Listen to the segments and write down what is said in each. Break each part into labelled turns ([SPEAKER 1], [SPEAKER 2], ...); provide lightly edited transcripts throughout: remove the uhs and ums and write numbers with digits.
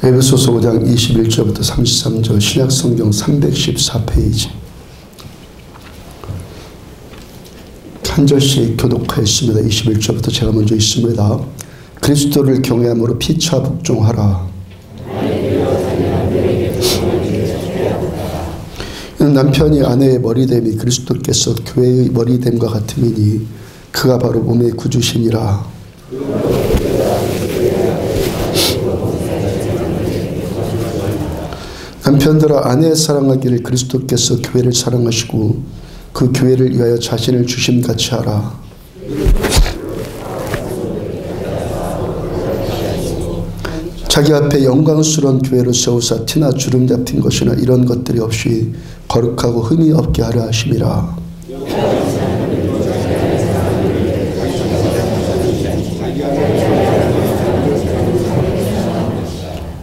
[SPEAKER 1] 에베소서 5장 21절부터 33절 신약성경 314페이지 한 절씩 교독하였습니다. 21절부터 제가 먼저 읽습니다. 그리스도를 경외함으로 피차 복종하라. 남편이 아내의 머리됨이 그리스도께서 교회의 머리됨과 같음이니 그가 바로 몸의 구주시니라. 남편들아 아내 사랑하기를 그리스도께서 교회를 사랑하시고 그 교회를 위하여 자신을 주심같이 하라. 자기 앞에 영광스러운 교회로 세우사 티나 주름 잡힌 것이나 이런 것들이 없이 거룩하고 흠이 없게 하려 하심이라.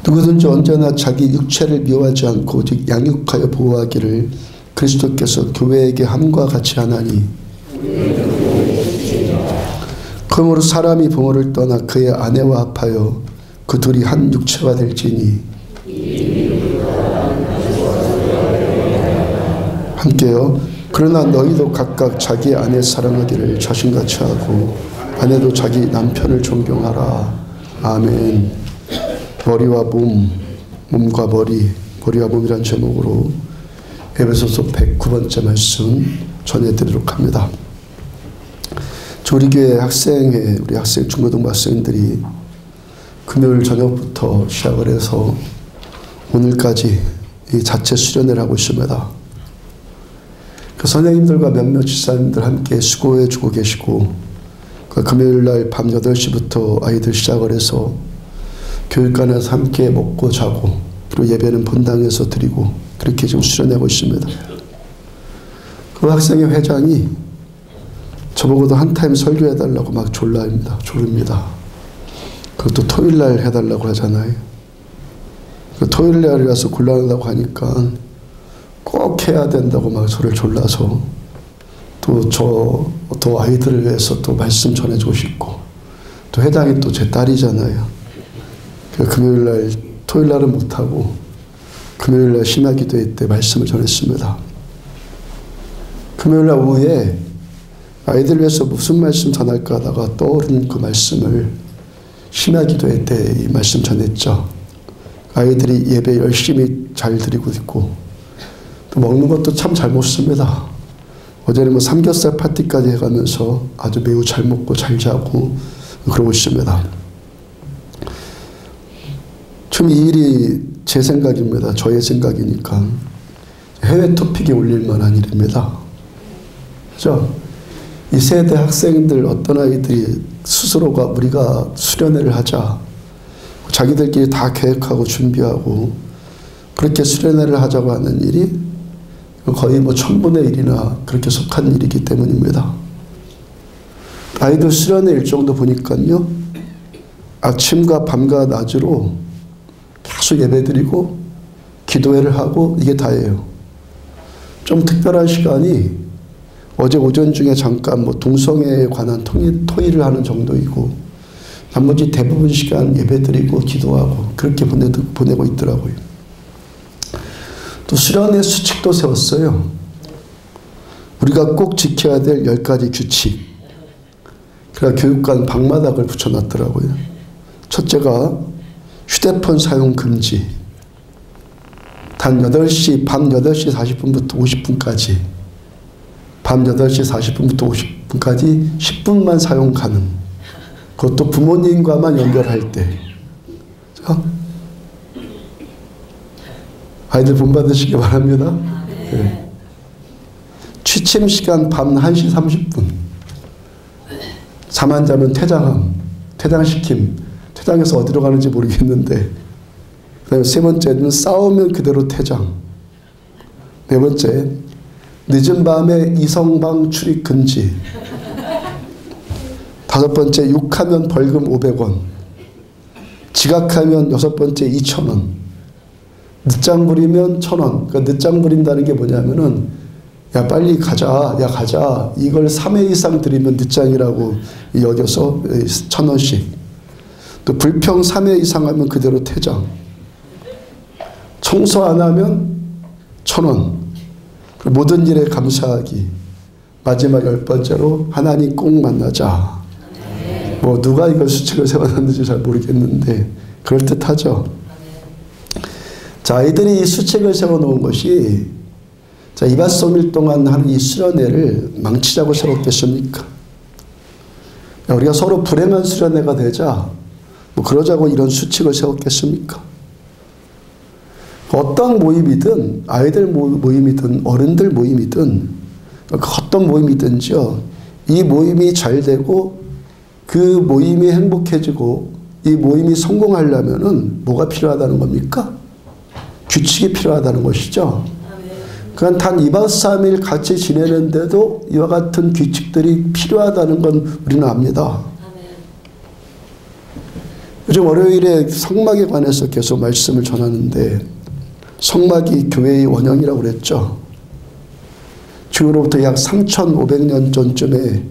[SPEAKER 1] 누구든지 언제나 자기 육체를 미워하지 않고 즉 양육하여 보호하기를 그리스도께서 교회에게 함과 같이 하나니 그러므로 사람이 부모를 떠나 그의 아내와 합하여 그 둘이 한 육체가 될지니. 함께요. 그러나 너희도 각각 자기 아내 사랑하기를 자신같이 하고 아내도 자기 남편을 존경하라. 아멘. 머리와 몸, 몸과 머리, 머리와 몸이란 제목으로 에베소서 109번째 말씀 전해드리도록 합니다. 우리 교회 학생회, 우리 학생 중고등부 학생들이 금요일 저녁부터 시작을 해서 오늘까지 이 자체 수련회를 하고 있습니다. 그 선생님들과 몇몇 집사님들 함께 수고해 주고 계시고 그 금요일날 밤 8시부터 아이들 시작을 해서 교육관에서 함께 먹고 자고 그리고 예배는 본당에서 드리고 그렇게 지금 수련하고 있습니다. 그 학생회 회장이 저보고도 한 타임 설교해달라고 막 조릅니다. 그것도 토요일날 해달라고 하잖아요. 그 토요일날이라서 곤란하다고 하니까 꼭 해야 된다고 막 저를 졸라서 또 아이들을 위해서 또 말씀 전해주고 싶고 또 회장이 또 제 딸이잖아요. 금요일날, 토요일날은 못하고 금요일날 심야기도회 때 말씀을 전했습니다. 금요일날 오후에 아이들 위해서 무슨 말씀 전할까 하다가 떠오른 그 말씀을 심야기도회 때 이 말씀 전했죠. 아이들이 예배 열심히 잘 드리고 있고 또 먹는 것도 참 잘 먹습니다. 어제는 뭐 삼겹살 파티까지 해가면서 아주 매우 잘 먹고 잘 자고 그러고 있습니다. 좀 이 일이 제 생각입니다. 저의 생각이니까 해외 토픽에 올릴 만한 일입니다. 그렇죠? 이 세대 학생들 어떤 아이들이 스스로가 우리가 수련회를 하자 자기들끼리 다 계획하고 준비하고 그렇게 수련회를 하자고 하는 일이 거의 뭐 1000분의 1이나 그렇게 속한 일이기 때문입니다. 아이들 수련회 일정도 보니까요. 아침과 밤과 낮으로 계속 예배드리고 기도회를 하고 이게 다예요. 좀 특별한 시간이 어제 오전 중에 잠깐 뭐 동성애에 관한 토의를 하는 정도이고 나머지 대부분 시간 예배드리고 기도하고 그렇게 보내고 있더라고요. 또 수련회 수칙도 세웠어요. 우리가 꼭 지켜야 될 10가지 규칙. 그래서 교육관 방마닥을 붙여놨더라고요. 첫째가 휴대폰 사용 금지. 밤 8시 40분부터 50분까지 밤 8시 40분부터 50분까지 10분만 사용 가능. 그것도 부모님과만 연결할 때. 아이들 본받으시기 바랍니다. 네. 취침 시간 밤 1시 30분. 잠 안 자면 퇴장함. 퇴장시킴. 퇴장해서 어디로 가는지 모르겠는데. 그 다음에 세 번째는 싸우면 그대로 퇴장. 네 번째, 늦은 밤에 이성방 출입 금지. 다섯 번째, 욕하면 벌금 500원. 지각하면 여섯 번째 2,000원. 늦장 부리면 1,000원. 그러니까 늦장 부린다는 게 뭐냐면은 야 빨리 가자, 야 가자, 이걸 3회 이상 드리면 늦장이라고 여겨서 1,000원씩, 또 불평 3회 이상 하면 그대로 퇴장, 청소 안 하면 1,000원, 모든 일에 감사하기, 마지막 10번째로 하나님 꼭 만나자. 뭐 누가 이걸 수칙을 세워놨는지 잘 모르겠는데 그럴듯하죠. 자, 아이들이 이 수칙을 세워놓은 것이, 자, 2박 3일 동안 하는 이 수련회를 망치자고 세웠겠습니까? 우리가 서로 불행한 수련회가 되자 뭐 그러자고 이런 수칙을 세웠겠습니까? 어떤 모임이든, 아이들 모임이든 어른들 모임이든 어떤 모임이든지요, 이 모임이 잘 되고 그 모임이 행복해지고 이 모임이 성공하려면은 뭐가 필요하다는 겁니까? 규칙이 필요하다는 것이죠. 그러니까 단 2박 3일 같이 지내는데도 이와 같은 규칙들이 필요하다는 건 우리는 압니다. 요즘 월요일에 성막에 관해서 계속 말씀을 전하는데, 성막이 교회의 원형이라고 그랬죠. 지금으로부터 약 3,500년 전쯤에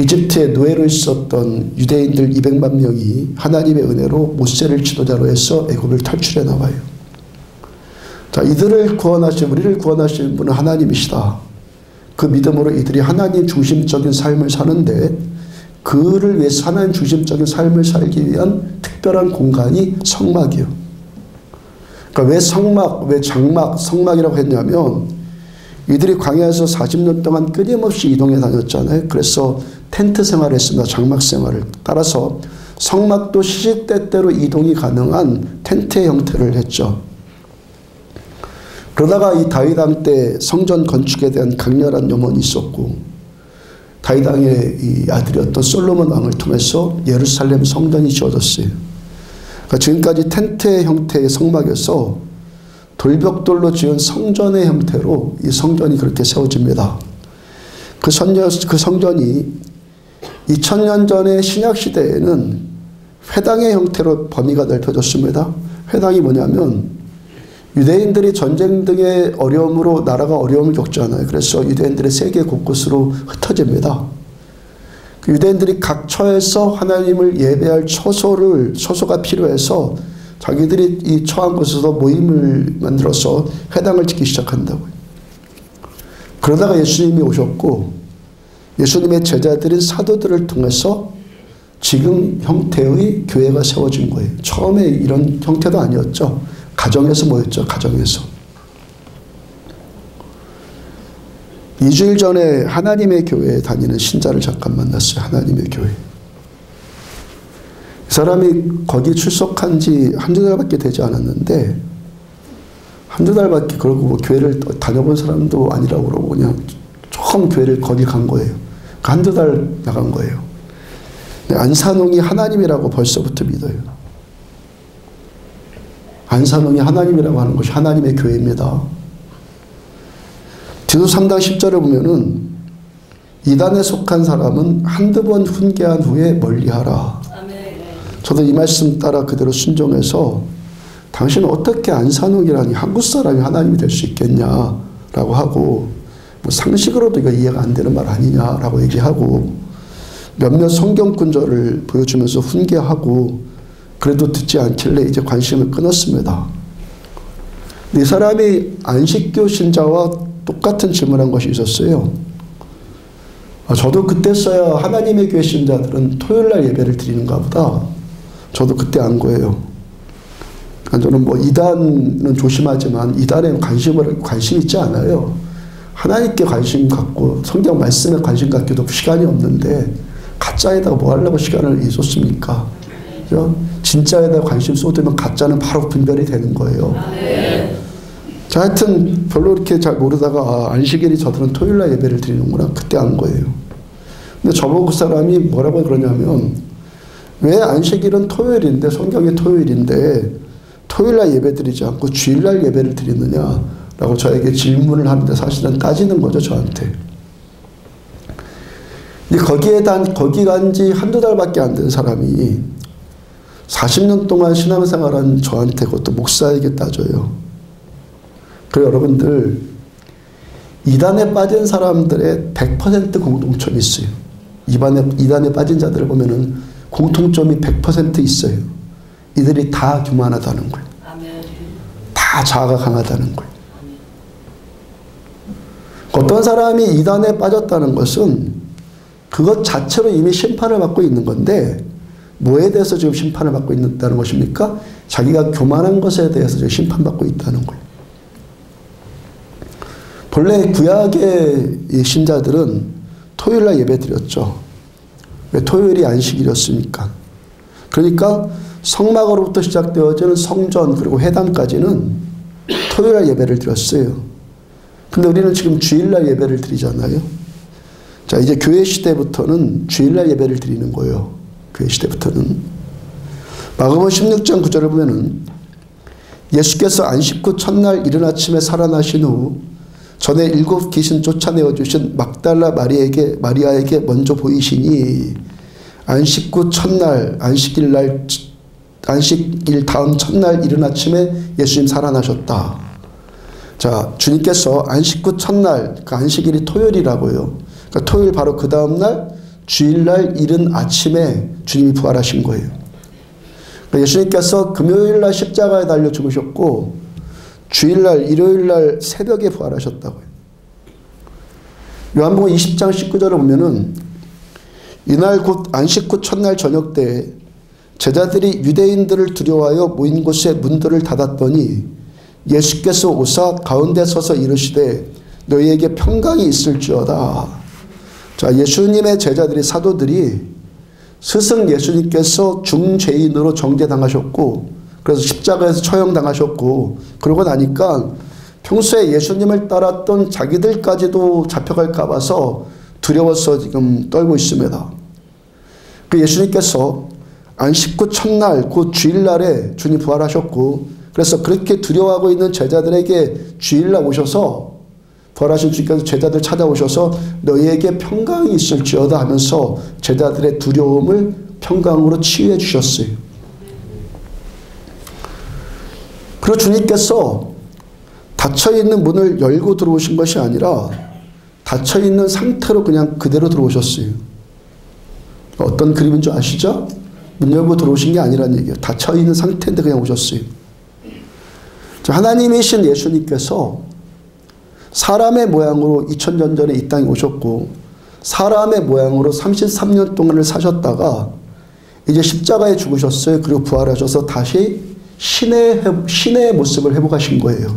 [SPEAKER 1] 이집트에 노예로 있었던 유대인들 200만 명이 하나님의 은혜로 모세를 지도자로 해서 애굽을 탈출해 나와요. 자, 이들을 구원하신, 우리를 구원하신 분은 하나님이시다. 그 믿음으로 이들이 하나님 중심적인 삶을 사는데, 그를 위해서 하나님 중심적인 삶을 살기 위한 특별한 공간이 성막이요. 그러니까 왜 성막, 왜 장막, 성막이라고 했냐면, 이들이 광야에서 40년 동안 끊임없이 이동해 다녔잖아요. 그래서 텐트 생활을 했습니다. 장막 생활을. 따라서 성막도 시시때때로 이동이 가능한 텐트의 형태를 했죠. 그러다가 이 다윗 왕 때 성전 건축에 대한 강렬한 염원이 있었고, 다윗 왕의 이 아들이었던 솔로몬 왕을 통해서 예루살렘 성전이 지어졌어요. 그러니까 지금까지 텐트의 형태의 성막에서 돌벽돌로 지은 성전의 형태로 이 성전이 그렇게 세워집니다. 그 성전이 2000년 전의 신약시대에는 회당의 형태로 범위가 넓혀졌습니다. 회당이 뭐냐면, 유대인들이 전쟁 등의 어려움으로 나라가 어려움을 겪잖아요. 그래서 유대인들의 세계 곳곳으로 흩어집니다. 그 유대인들이 각 처에서 하나님을 예배할 처소가 필요해서 자기들이 이 처한 곳에서 모임을 만들어서 회당을 짓기 시작한다고요. 그러다가 예수님이 오셨고, 예수님의 제자들인 사도들을 통해서 지금 형태의 교회가 세워진 거예요. 처음에 이런 형태도 아니었죠. 가정에서 모였죠. 가정에서. 2주일 전에 하나님의 교회에 다니는 신자를 잠깐 만났어요. 하나님의 교회. 이 사람이 거기 출석한 지 한두 달밖에 되지 않았는데, 한두 달밖에, 그러고 뭐 교회를 다녀본 사람도 아니라고 그러고 그냥 처음 교회를 거기 간 거예요. 한두 달 나간 거예요. 안산홍이 하나님이라고 벌써부터 믿어요. 안산홍이 하나님이라고 하는 것이 하나님의 교회입니다. 디도 3장 10절에 보면은, 이단에 속한 사람은 한두 번 훈계한 후에 멀리하라. 저도 이 말씀 따라 그대로 순종해서, 당신은 어떻게 안산홍이라니 한국 사람이 하나님이 될 수 있겠냐라고 하고, 뭐 상식으로도 이거 이해가 안 되는 말 아니냐라고 얘기하고, 몇몇 성경 군절을 보여주면서 훈계하고, 그래도 듣지 않길래 이제 관심을 끊었습니다. 이 사람이 안식교 신자와 똑같은 질문한 것이 있었어요. 저도 그때서야 하나님의 교회 신자들은 토요일날 예배를 드리는가 보다. 저도 그때 안 거예요. 저는 뭐 이단은 조심하지만 이단에 관심 있지 않아요. 하나님께 관심 갖고 성경 말씀에 관심 갖기도 시간이 없는데, 가짜에다가 뭐 하려고 시간을 쏟습니까? 그죠? 진짜에다 관심 쏟으면 가짜는 바로 분별이 되는 거예요. 자, 하여튼 별로 이렇게 잘 모르다가 안식일이 저들은 토요일날 예배를 드리는구나, 그때 안 거예요. 근데 저보고 그 사람이 뭐라고 그러냐면, 왜 안식일은 토요일인데, 성경이 토요일인데 토요일날 예배 드리지 않고 주일날 예배를 드리느냐라고 저에게 질문을 하는데, 사실은 따지는 거죠, 저한테. 근데 거기 간 지 한두 달밖에 안 된 사람이 40년 동안 신앙생활한 저한테, 그것도 목사에게 따져요. 그래서 여러분들, 이단에 빠진 사람들의 100% 공통점이 있어요. 이단에 빠진 자들을 보면은 공통점이 100% 있어요. 이들이 다 교만하다는 거예요. 다 자아가 강하다는 거예요. 어떤 사람이 이단에 빠졌다는 것은 그것 자체로 이미 심판을 받고 있는 건데, 뭐에 대해서 지금 심판을 받고 있다는 것입니까? 자기가 교만한 것에 대해서 지금 심판받고 있다는 거예요. 본래 구약의 신자들은 토요일날 예배 드렸죠. 왜 토요일이 안식일이었습니까? 그러니까 성막으로부터 시작되어지는 성전 그리고 회당까지는 토요일날 예배를 드렸어요. 근데 우리는 지금 주일날 예배를 드리잖아요. 자, 이제 교회 시대부터는 주일날 예배를 드리는 거예요. 교회 시대부터는. 마가복음 16장 9절을 보면은 예수께서 안식 후 첫날 이른 아침에 살아나신 후 전에 7 귀신 쫓아내어 주신 막달라 마리아에게 먼저 보이시니 안식 후 첫날 안식일 다음 첫날 이른 아침에 예수님 살아나셨다. 자, 주님께서 안식 후 첫날, 그 안식일이 토요일이라고요. 그러니까 토요일 바로 그 다음날 주일날 이른 아침에 주님이 부활하신 거예요. 그러니까 예수님께서 금요일날 십자가에 달려 죽으셨고 주일날 일요일날 새벽에 부활하셨다고요. 요한복음 20장 19절을 보면은 이날 곧 안식 후 첫날 저녁 때에 제자들이 유대인들을 두려워하여 모인 곳에 문들을 닫았더니 예수께서 오사 가운데 서서 이르시되 너희에게 평강이 있을지어다. 자, 예수님의 제자들이 사도들이 스승 예수님께서 중죄인으로 정죄당하셨고 그래서 십자가에서 처형당하셨고 그러고 나니까 평소에 예수님을 따랐던 자기들까지도 잡혀갈까 봐서 두려워서 지금 떨고 있습니다. 그 예수님께서 안식 후 첫날 곧 주일날에 주님 부활하셨고 그래서 그렇게 두려워하고 있는 제자들에게 주일날 오셔서 부활하신 주님께서 제자들 찾아오셔서 너희에게 평강이 있을지어다 하면서 제자들의 두려움을 평강으로 치유해 주셨어요. 그리고 주님께서 닫혀있는 문을 열고 들어오신 것이 아니라 닫혀있는 상태로 그냥 그대로 들어오셨어요. 어떤 그림인 줄 아시죠? 문 열고 들어오신 게 아니란 얘기예요. 닫혀있는 상태인데 그냥 오셨어요. 하나님이신 예수님께서 사람의 모양으로 2000년 전에 이 땅에 오셨고 사람의 모양으로 33년 동안을 사셨다가 이제 십자가에 죽으셨어요. 그리고 부활하셔서 다시 신의 모습을 회복하신 거예요.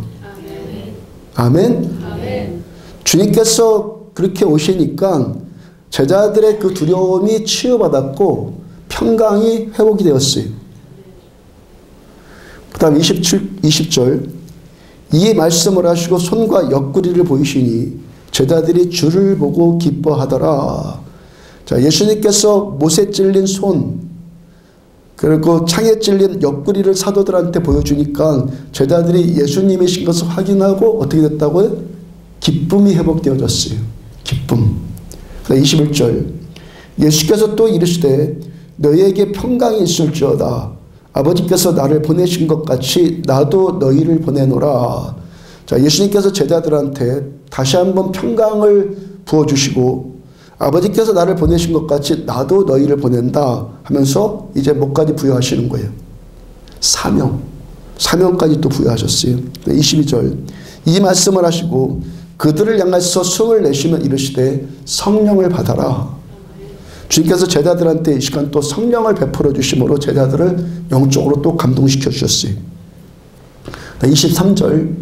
[SPEAKER 1] 아멘. 아멘. 주님께서 그렇게 오시니까 제자들의 그 두려움이 치유받았고 평강이 회복이 되었어요. 그 다음 20절 이 말씀을 하시고 손과 옆구리를 보이시니 제자들이 주를 보고 기뻐하더라. 자, 예수님께서 못에 찔린 손 그리고 창에 찔린 옆구리를 사도들한테 보여주니까 제자들이 예수님이신 것을 확인하고 어떻게 됐다고요? 기쁨이 회복되어졌어요. 기쁨. 21절 예수께서 또 이르시되 너희에게 평강이 있을지어다. 아버지께서 나를 보내신 것 같이 나도 너희를 보내노라. 자, 예수님께서 제자들한테 다시 한번 평강을 부어주시고 아버지께서 나를 보내신 것 같이 나도 너희를 보낸다 하면서 이제 뭐까지 부여하시는 거예요? 사명까지 또 부여하셨어요. 22절 이 말씀을 하시고 그들을 향해서 숨을 내쉬며 이르시되 성령을 받아라. 주님께서 제자들한테 이 시간 또 성령을 베풀어 주심으로 제자들을 영적으로 또 감동시켜 주셨어요. 23절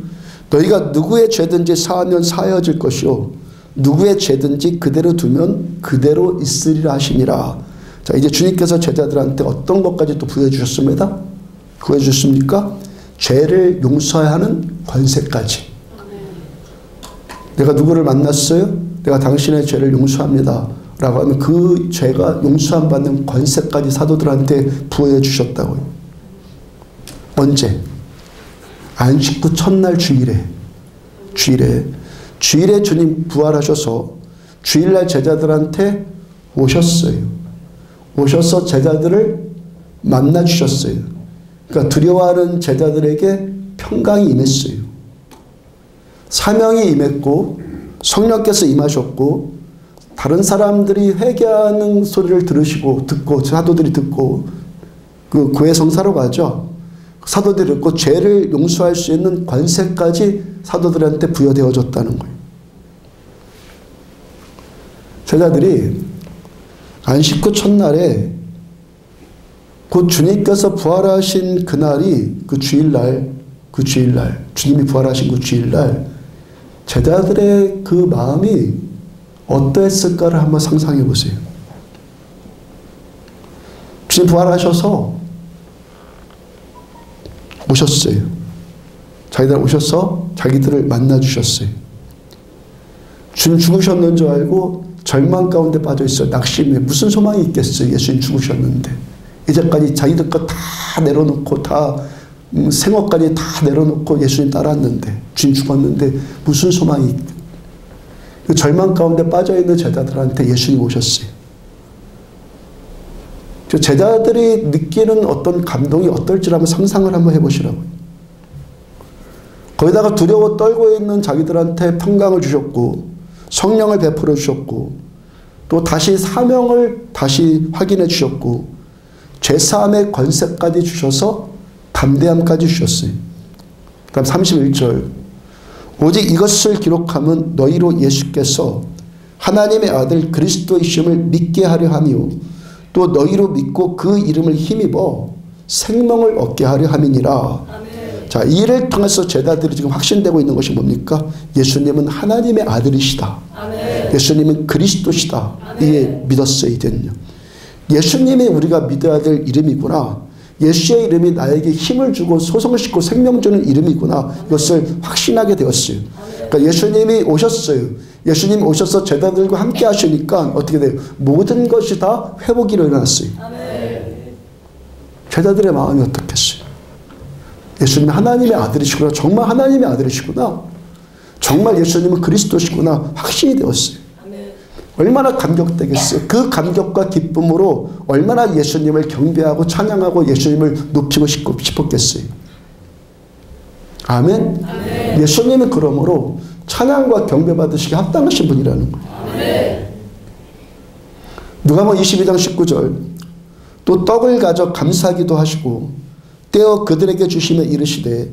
[SPEAKER 1] 너희가 누구의 죄든지 사하면 사하여질 것이요 누구의 죄든지 그대로 두면 그대로 있으리라 하시니라. 자, 이제 주님께서 제자들한테 어떤 것까지 또 부여해 주셨습니다. 부여해 주셨습니까? 죄를 용서하는 권세까지. 내가 누구를 만났어요? 내가 당신의 죄를 용서합니다. 라고 하면 그 죄가 용서함 받는 권세까지 사도들한테 부여해 주셨다고요. 언제? 안식 후 첫날 주일에 주님 부활하셔서 주일날 제자들한테 오셨어요. 오셔서 제자들을 만나 주셨어요. 그러니까 두려워하는 제자들에게 평강이 임했어요. 사명이 임했고 성령께서 임하셨고 다른 사람들이 회개하는 소리를 듣고 사도들이 듣고 그 교회 성사로 가죠. 사도들이 듣고 죄를 용서할 수 있는 관세까지 사도들한테 부여되어졌다는 거예요. 제자들이 안식 후 첫날에 곧 주님께서 부활하신 그날이 그 주일날 주님이 부활하신 그 주일날 제자들의 그 마음이 어떠했을까를 한번 상상해 보세요. 주님 부활하셔서 오셨어요. 자기들 오셔서 자기들을 만나 주셨어요. 주님 죽으셨는 줄 알고 절망 가운데 빠져 있어요. 낙심해. 무슨 소망이 있겠어요. 예수님 죽으셨는데. 이제까지 자기들 것 다 내려놓고 다 생업까지 다 내려놓고 예수님 따랐는데 주님 죽었는데 무슨 소망이 있겠어요. 그 절망 가운데 빠져있는 제자들한테 예수님 오셨어요. 제자들이 느끼는 어떤 감동이 어떨지 한번 상상을 한번 해보시라고요. 거기다가 두려워 떨고 있는 자기들한테 평강을 주셨고 성령을 베풀어 주셨고 또 다시 사명을 다시 확인해 주셨고 죄사함의 권세까지 주셔서 담대함까지 주셨어요. 그다음 31절 오직 이것을 기록함은 너희로 예수께서 하나님의 아들 그리스도이심을 믿게 하려 하며 또 너희로 믿고 그 이름을 힘입어 생명을 얻게 하려 함이니라. 아멘. 자, 이 일을 통해서 제자들이 지금 확신되고 있는 것이 뭡니까? 예수님은 하나님의 아들이시다. 아멘. 예수님은 그리스도시다. 아멘. 이게 믿었어요. 이제는요. 예수님이 우리가 믿어야 될 이름이구나. 예수의 이름이 나에게 힘을 주고 소성을 싣고 생명 주는 이름이구나. 이것을 확신하게 되었어요. 그러니까 예수님이 오셨어요. 예수님이 오셔서 제자들과 함께 하시니까 어떻게 돼요? 모든 것이 다 회복이 일어났어요. 제자들의 마음이 어떻겠어요? 예수님이 하나님의 아들이시구나. 정말 하나님의 아들이시구나. 정말 예수님은 그리스도시구나. 확신이 되었어요. 얼마나 감격되겠어요. 그 감격과 기쁨으로 얼마나 예수님을 경배하고 찬양하고 예수님을 높이고 싶었겠어요. 아멘? 아멘. 예수님은 그러므로 찬양과 경배받으시기 합당하신 분이라는 거예요. 아멘. 누가복음 22장 19절 또 떡을 가져 감사기도 하시고 떼어 그들에게 주시며 이르시되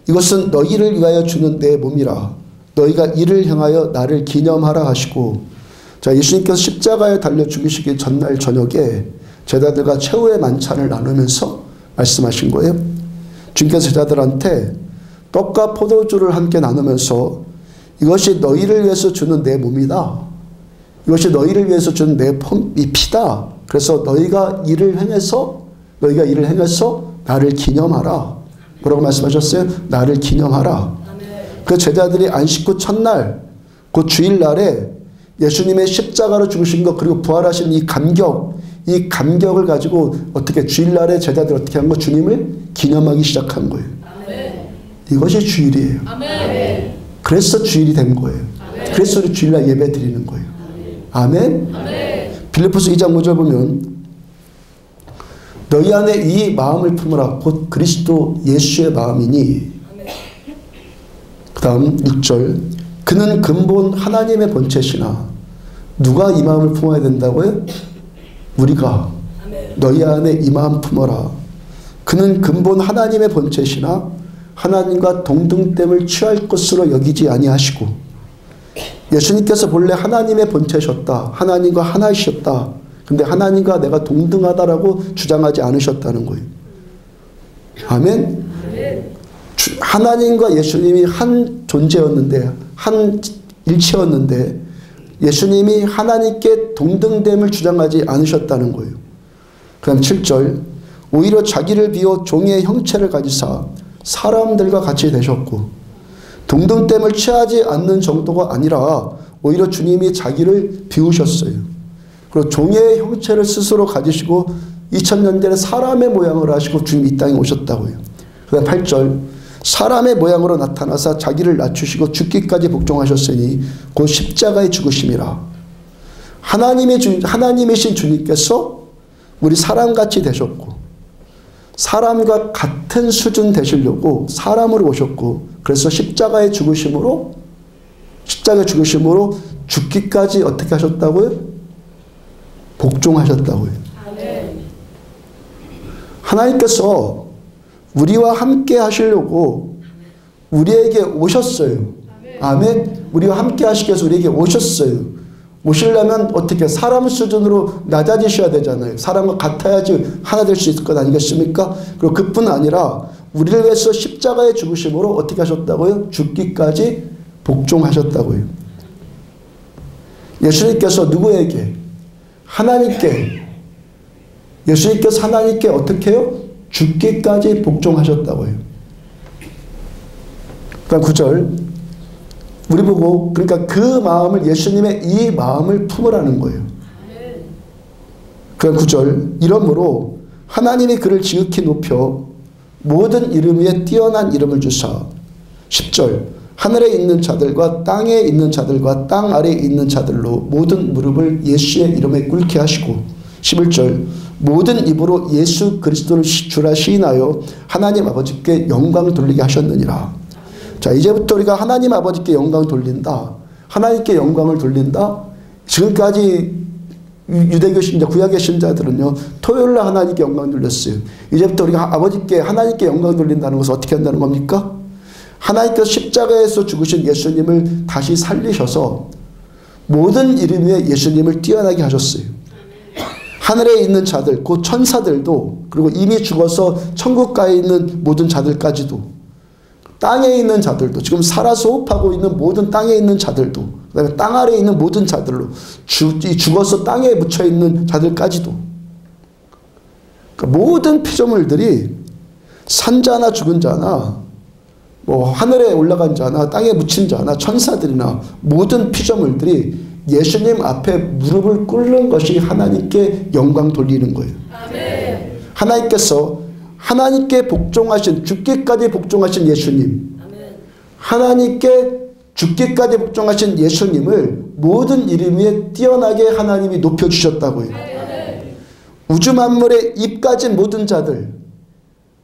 [SPEAKER 1] 이것은 너희를 위하여 주는 내 몸이라 너희가 이를 향하여 나를 기념하라 하시고 자, 예수님께서 십자가에 달려 죽으시기 전날 저녁에 제자들과 최후의 만찬을 나누면서 말씀하신 거예요. 주님께서 제자들한테 떡과 포도주를 함께 나누면서 이것이 너희를 위해서 주는 내 몸이다. 이것이 너희를 위해서 주는 내 피다. 그래서 너희가 일을 행해서 나를 기념하라. 뭐라고 말씀하셨어요? 나를 기념하라. 그 제자들이 안식 후 첫날 그 주일날에 예수님의 십자가로 죽으신 것 그리고 부활하신 이 감격을 가지고 어떻게 주일날에 제자들이 어떻게 한 거? 주님을 기념하기 시작한 거예요. 아멘. 이것이 주일이에요. 아멘. 그래서 주일이 된 거예요. 아멘. 그래서 우리 주일날 예배 드리는 거예요. 아멘. 아멘. 빌립보서 2장 5절 보면 너희 안에 이 마음을 품으라 곧 그리스도 예수의 마음이니 그 다음 6절 그는 근본 하나님의 본체시나 누가 이 마음을 품어야 된다고요? 우리가. 너희 안에 이 마음 품어라. 그는 근본 하나님의 본체시나 하나님과 동등됨을 취할 것으로 여기지 아니하시고 예수님께서 본래 하나님의 본체셨다. 하나님과 하나이셨다. 근데 하나님과 내가 동등하다라고 주장하지 않으셨다는 거예요. 아멘? 하나님과 예수님이 한 존재였는데 한 일체였는데 예수님이 하나님께 동등됨을 주장하지 않으셨다는 거예요. 그 다음 7절 오히려 자기를 비워 종의 형체를 가지사 사람들과 같이 되셨고 동등됨을 취하지 않는 정도가 아니라 오히려 주님이 자기를 비우셨어요. 그리고 종의 형체를 스스로 가지시고 2000년 전에 사람의 모양을 하시고 주님이 이 땅에 오셨다고요. 그 다음 8절 사람의 모양으로 나타나사 자기를 낮추시고 죽기까지 복종하셨으니 곧 십자가에 죽으심이라. 하나님이신 주님께서 우리 사람같이 되셨고 사람과 같은 수준 되시려고 사람으로 오셨고 그래서 십자가에 죽으심으로 십자가에 죽으심으로 죽기까지 어떻게 하셨다고요? 복종하셨다고요. 하나님께서 우리와 함께 하시려고 우리에게 오셨어요. 아멘. 우리와 함께 하시기 위해서 우리에게 오셨어요. 오시려면 어떻게 사람 수준으로 낮아지셔야 되잖아요. 사람과 같아야지 하나 될 수 있을 것 아니겠습니까? 그리고 그뿐 아니라 우리를 위해서 십자가에 죽으심으로 어떻게 하셨다고요? 죽기까지 복종하셨다고요. 예수님께서 누구에게? 하나님께. 예수님께서 하나님께 어떻게 해요? 죽기까지 복종하셨다고요. 그러니까 9절 우리 보고 그러니까 그 마음을 예수님의 이 마음을 품으라는 거예요. 그러니까 9절 이러므로 하나님이 그를 지극히 높여 모든 이름 위에 뛰어난 이름을 주사 10절 하늘에 있는 자들과 땅에 있는 자들과 땅 아래에 있는 자들로 모든 무릎을 예수의 이름에 꿇게 하시고 11절 모든 입으로 예수 그리스도를 주라 시인하여 하나님 아버지께 영광을 돌리게 하셨느니라. 자, 이제부터 우리가 하나님 아버지께 영광을 돌린다. 하나님께 영광을 돌린다. 지금까지 유대교 신자, 구약의 신자들은요, 토요일날 하나님께 영광을 돌렸어요. 이제부터 우리가 아버지께, 하나님께 영광을 돌린다는 것은 어떻게 한다는 겁니까? 하나님께서 십자가에서 죽으신 예수님을 다시 살리셔서 모든 이름 위에 예수님을 뛰어나게 하셨어요. 하늘에 있는 자들, 곧 천사들도, 그리고 이미 죽어서 천국 가에 있는 모든 자들까지도, 땅에 있는 자들도, 지금 살아서 호흡하고 있는 모든 땅에 있는 자들도, 그 다음에 땅 아래에 있는 모든 자들로, 죽어서 땅에 묻혀있는 자들까지도, 그러니까 모든 피조물들이 산자나 죽은 자나 뭐 하늘에 올라간 자나 땅에 묻힌 자나 천사들이나 모든 피조물들이 예수님 앞에 무릎을 꿇는 것이 하나님께 영광 돌리는 거예요. 아멘. 하나님께서 하나님께 복종하신, 죽기까지 복종하신 예수님, 하나님께 죽기까지 복종하신 예수님을 모든 이름 위에 뛰어나게 하나님이 높여주셨다고요. 우주 만물의 입까지 모든 자들,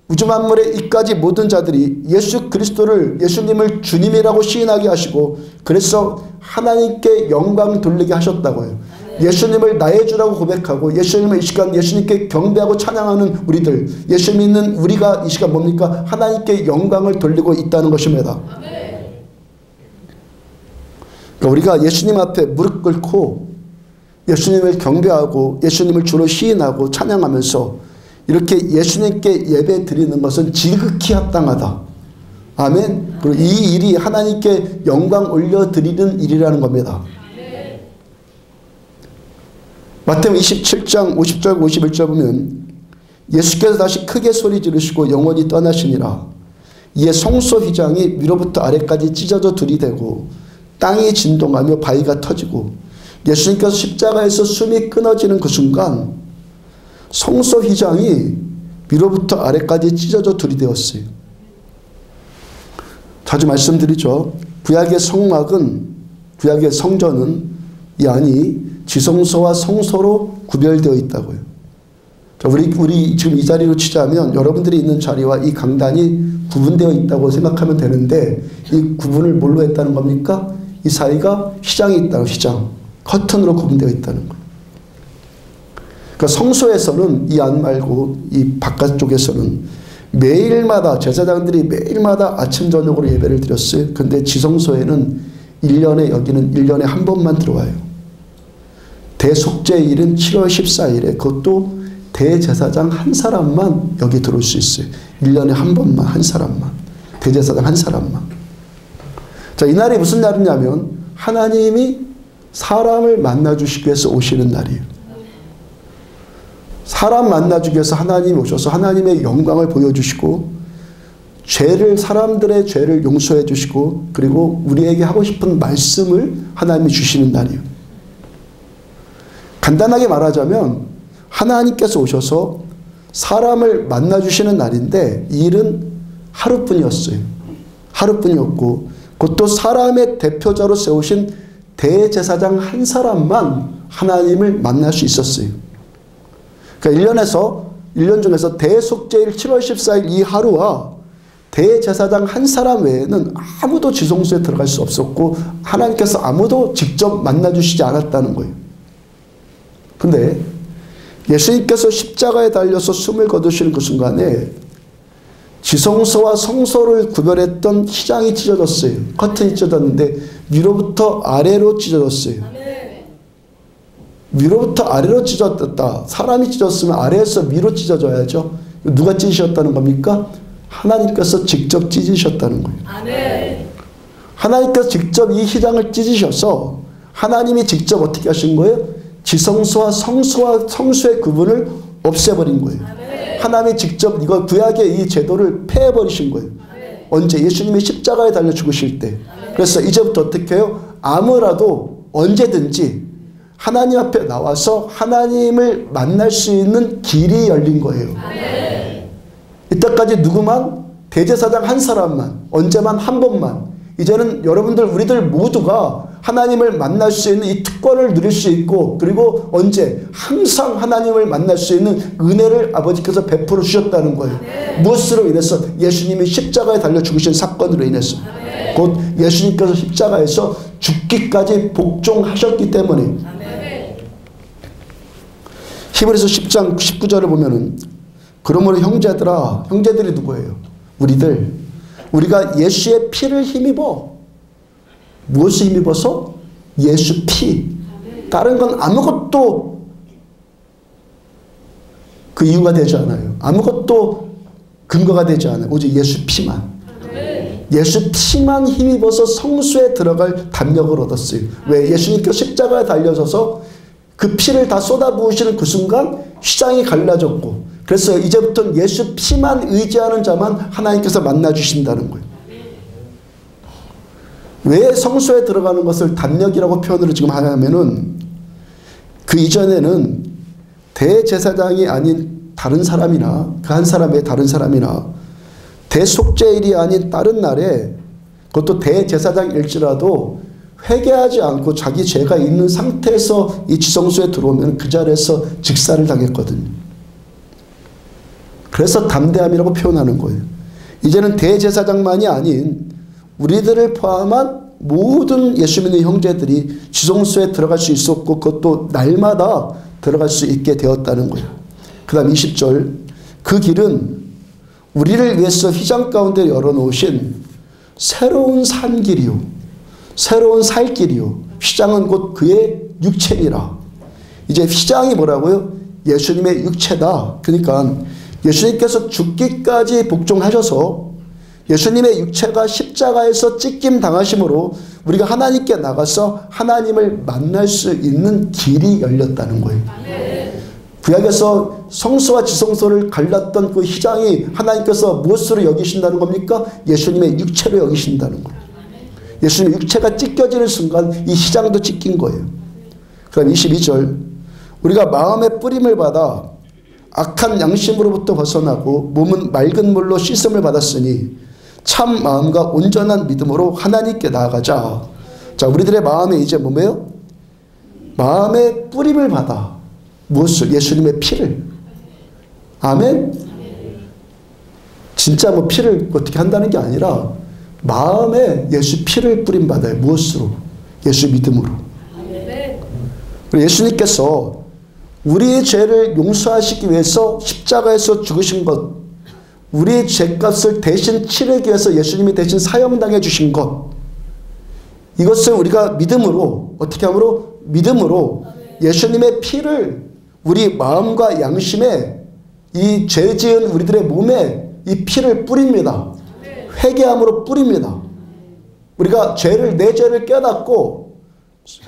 [SPEAKER 1] 우주 만물의 입까지 모든 자들이 예수 그리스도를, 예수님을 주님이라고 시인하게 하시고, 그래서 하나님께 영광 돌리게 하셨다고요. 예수님을 나의 주라고 고백하고 예수님을 이 시간 예수님께 경배하고 찬양하는 우리들, 예수 믿는 우리가 이 시간 뭡니까? 하나님께 영광을 돌리고 있다는 것입니다. 그러니까 우리가 예수님 앞에 무릎 꿇고 예수님을 경배하고 예수님을 주로 시인하고 찬양하면서 이렇게 예수님께 예배 드리는 것은 지극히 합당하다. 아멘. 그리고 이 일이 하나님께 영광 올려드리는 일이라는 겁니다. 마태복음 27장 50절 51절 보면 예수께서 다시 크게 소리 지르시고 영원히 떠나시니라. 이에 성소 휘장이 위로부터 아래까지 찢어져 들이대고 땅이 진동하며 바위가 터지고 예수님께서 십자가에서 숨이 끊어지는 그 순간 성소 휘장이 위로부터 아래까지 찢어져 들이대었어요. 자주 말씀드리죠. 구약의 성막은, 구약의 성전은 이 안이 지성소와 성소로 구별되어 있다고요. 자, 우리 지금 이 자리로 치자면 여러분들이 있는 자리와 이 강단이 구분되어 있다고 생각하면 되는데, 이 구분을 뭘로 했다는 겁니까? 이 사이가 휘장이 있다는, 휘장, 커튼으로 구분되어 있다는 거예요. 그러니까 성소에서는 이 안 말고 이 바깥쪽에서는 매일마다 제사장들이 매일마다 아침 저녁으로 예배를 드렸어요. 근데 지성소에는 1년에, 여기는 1년에 한 번만 들어와요. 대속죄일은 7월 14일에 그것도 대제사장 한 사람만 여기 들어올 수 있어요. 1년에 한 번만, 한 사람만. 대제사장 한 사람만. 자, 이 날이 무슨 날이냐면 하나님이 사람을 만나주시기 위해서 오시는 날이에요. 사람 만나주기 위해서 하나님이 오셔서 하나님의 영광을 보여주시고 죄를, 사람들의 죄를 용서해 주시고 그리고 우리에게 하고 싶은 말씀을 하나님이 주시는 날이에요. 간단하게 말하자면 하나님께서 오셔서 사람을 만나주시는 날인데 이 일은 하루뿐이었어요. 하루뿐이었고 그것도 사람의 대표자로 세우신 대제사장 한 사람만 하나님을 만날 수 있었어요. 그러니까 1년 중에서 대속죄일 7월 14일 이 하루와 대제사장 한 사람 외에는 아무도 지성소에 들어갈 수 없었고 하나님께서 아무도 직접 만나주시지 않았다는 거예요. 근데 예수님께서 십자가에 달려서 숨을 거두시는 그 순간에 지성소와 성소를 구별했던 휘장이 찢어졌어요. 커튼이 찢어졌는데 위로부터 아래로 찢어졌어요. 위로부터 아래로 찢어졌다. 사람이 찢었으면 아래에서 위로 찢어져야죠. 누가 찢으셨다는 겁니까? 하나님께서 직접 찢으셨다는 거예요. 하나님께서 직접 이 휘장을 찢으셔서 하나님이 직접 어떻게 하신 거예요? 지성소와 성소의 구분을 없애버린 거예요. 하나님이 직접 이거 구약의 이 제도를 폐해버리신 거예요. 언제? 예수님이 십자가에 달려 죽으실 때. 그래서 이제부터 어떻게 해요? 아무라도 언제든지 하나님 앞에 나와서 하나님을 만날 수 있는 길이 열린 거예요. 이때까지 누구만? 대제사장 한 사람만, 언제만 한 번만. 이제는 여러분들 우리들 모두가 하나님을 만날 수 있는 이 특권을 누릴 수 있고, 그리고 언제? 항상 하나님을 만날 수 있는 은혜를 아버지께서 베풀어 주셨다는 거예요. 무엇으로 인해서? 예수님이 십자가에 달려 죽으신 사건으로 인해서. 곧 예수님께서 십자가에서 죽기까지 복종하셨기 때문에. 히브리서 10장 19절을 보면은 그러므로 형제들아, 형제들이 누구예요? 우리가 예수의 피를 힘입어. 무엇을 힘입어서? 예수 피. 다른 건 아무것도 그 이유가 되지 않아요. 아무것도 근거가 되지 않아요. 오직 예수 피만. 예수 피만 힘입어서 성소에 들어갈 담력을 얻었어요. 왜? 예수님께서 십자가에 달려져서 그 피를 다 쏟아부으시는 그 순간 휘장이 갈라졌고, 그래서 이제부터는 예수 피만 의지하는 자만 하나님께서 만나주신다는 거예요. 왜 성소에 들어가는 것을 담력이라고 표현을 지금 하냐면은 그 이전에는 대제사장이 아닌 다른 사람이나 그 한 사람의 다른 사람이나 대속죄일이 아닌 다른 날에, 그것도 대제사장일지라도 회개하지 않고 자기 죄가 있는 상태에서 이 지성소에 들어오면 그 자리에서 직사를 당했거든요. 그래서 담대함이라고 표현하는 거예요. 이제는 대제사장만이 아닌 우리들을 포함한 모든 예수 믿는 형제들이 지성소에 들어갈 수 있었고, 그것도 날마다 들어갈 수 있게 되었다는 거예요. 그 다음 20절. 그 길은 우리를 위해서 휘장 가운데 열어놓으신 새로운 산길이요, 새로운 살길이요, 휘장은 곧 그의 육체니라. 이제 휘장이 뭐라고요? 예수님의 육체다. 그러니까 예수님께서 죽기까지 복종하셔서 예수님의 육체가 십자가에서 찢김 당하심으로 우리가 하나님께 나가서 하나님을 만날 수 있는 길이 열렸다는 거예요. 구약에서 성소와 지성소를 갈랐던 그 휘장이 하나님께서 무엇으로 여기신다는 겁니까? 예수님의 육체로 여기신다는 거예요. 예수님의 육체가 찢겨지는 순간 이 휘장도 찢긴 거예요. 그럼 22절. 우리가 마음의 뿌림을 받아 악한 양심으로부터 벗어나고 몸은 맑은 물로 씻음을 받았으니 참 마음과 온전한 믿음으로 하나님께 나아가자. 자, 우리들의 마음에 이제 뭐예요? 마음의 뿌림을 받아. 무엇을? 예수님의 피를. 아멘? 진짜 뭐 피를 어떻게 한다는 게 아니라 마음에 예수 피를 뿌림 받아요. 무엇으로? 예수 믿음으로. 그리고 예수님께서 우리의 죄를 용서하시기 위해서 십자가에서 죽으신 것, 우리의 죄값을 대신 치르기 위해서 예수님이 대신 사형당해 주신 것, 이것을 우리가 믿음으로, 어떻게 함으로? 믿음으로 예수님의 피를 우리 마음과 양심에, 이 죄 지은 우리들의 몸에 이 피를 뿌립니다. 회개함으로 뿌립니다. 우리가 내 죄를 깨닫고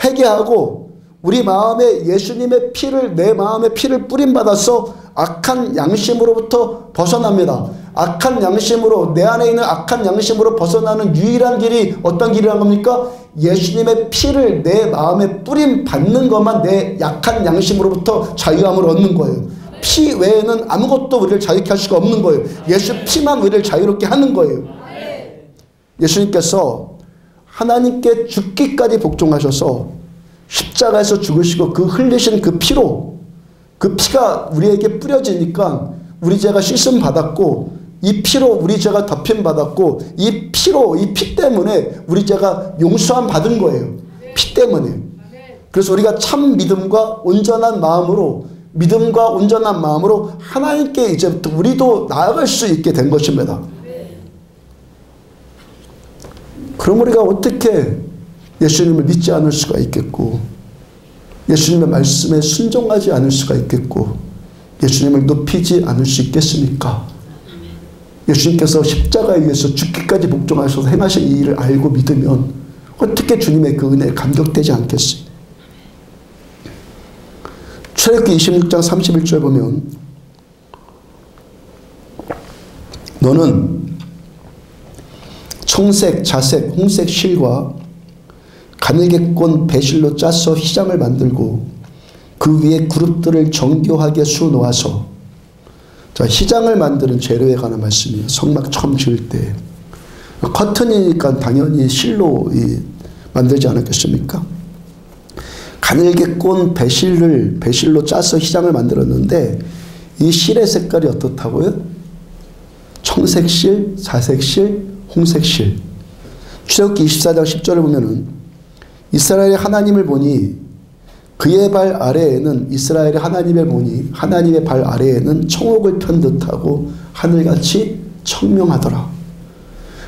[SPEAKER 1] 회개하고 우리 마음에 예수님의 피를, 내 마음에 피를 뿌림받아서 악한 양심으로부터 벗어납니다. 악한 양심으로, 내 안에 있는 악한 양심으로 벗어나는 유일한 길이 어떤 길이란 겁니까? 예수님의 피를 내 마음에 뿌림받는 것만 내 약한 양심으로부터 자유함을 얻는 거예요. 피 외에는 아무것도 우리를 자유케 할 수가 없는 거예요. 예수 피만 우리를 자유롭게 하는 거예요. 예수님께서 하나님께 죽기까지 복종하셔서 십자가에서 죽으시고 그 흘리신 그 피로, 그 피가 우리에게 뿌려지니까 우리 죄가 씻음 받았고 이 피로 우리 죄가 덮임받았고 이 피로 이 피 때문에 우리 죄가 용서함 받은 거예요. 피 때문에. 그래서 우리가 참 믿음과 온전한 마음으로 하나님께 이제부터 우리도 나아갈 수 있게 된 것입니다. 그럼 우리가 어떻게 예수님을 믿지 않을 수가 있겠고 예수님의 말씀에 순종하지 않을 수가 있겠고 예수님을 높이지 않을 수 있겠습니까? 예수님께서 십자가에 의해서 죽기까지 복종하셔서 행하신 이 일을 알고 믿으면 어떻게 주님의 그 은혜에 감격되지 않겠어요? 출애굽기 26장 31절에 보면 너는 청색, 자색, 홍색 실과 가늘게 꼰 배실로 짜서 휘장을 만들고 그 위에 그룹들을 정교하게 수놓아서 자, 휘장을 만드는 재료에 관한 말씀이에요. 성막 처음 지을 때 커튼이니까 당연히 실로 만들지 않았겠습니까? 가늘게 꼰 배실로 짜서 휘장을 만들었는데 이 실의 색깔이 어떻다고요? 청색실, 자색실, 홍색실. 출애굽기 24장 10절을 보면은 이스라엘의 하나님을 보니 그의 발 아래에는 이스라엘의 하나님을 보니 하나님의 발 아래에는 청옥을 편 듯하고 하늘같이 청명하더라.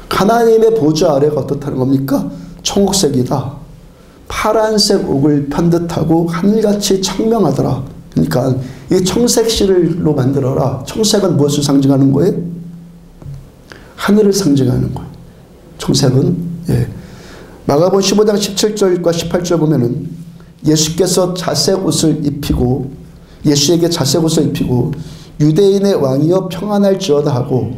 [SPEAKER 1] 하나님의 보좌 아래가 어떻다는 겁니까? 청옥색이다. 파란색 옥을 편 듯하고 하늘같이 청명하더라. 그러니까 이 청색실로 만들어라. 청색은 무엇을 상징하는 거예요? 하늘을 상징하는 거예요. 청색은 마가복음 15장 17절과 18절 보면은 예수께서 자색 옷을 입히고 예수에게 자색 옷을 입히고 유대인의 왕이여 평안할지어다 하고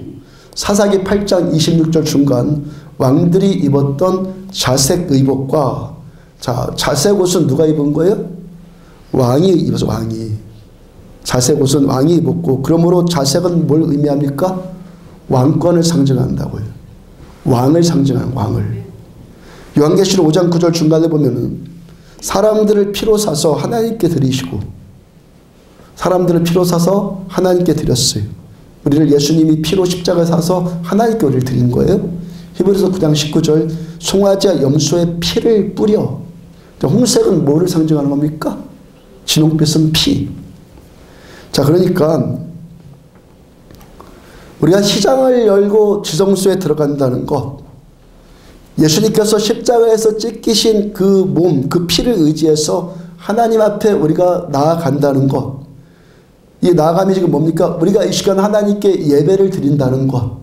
[SPEAKER 1] 사사기 8장 26절 중간 왕들이 입었던 자색 의복과 자, 자색 옷은 누가 입은 거예요? 왕이 입어서 왕이. 자색 옷은 왕이 입었고 그러므로 자색은 뭘 의미합니까? 왕권을 상징한다고요. 왕을 상징하는 왕을. 요한계시록 5장 9절 중간에 보면은 사람들을 피로 사서 하나님께 드리시고 사람들을 피로 사서 하나님께 드렸어요. 우리를 예수님이 피로 십자가에 사서 하나님께 우리를 드린 거예요. 히브리서 9장 19절 송아지와 염소의 피를 뿌려. 홍색은 뭐를 상징하는 겁니까? 진홍빛은 피. 자, 그러니까 우리가 휘장을 열고 지성소에 들어간다는 것, 예수님께서 십자가에서 찢기신 그 몸, 그 피를 의지해서 하나님 앞에 우리가 나아간다는 것, 이 나아감이 지금 뭡니까? 우리가 이 시간 하나님께 예배를 드린다는 것.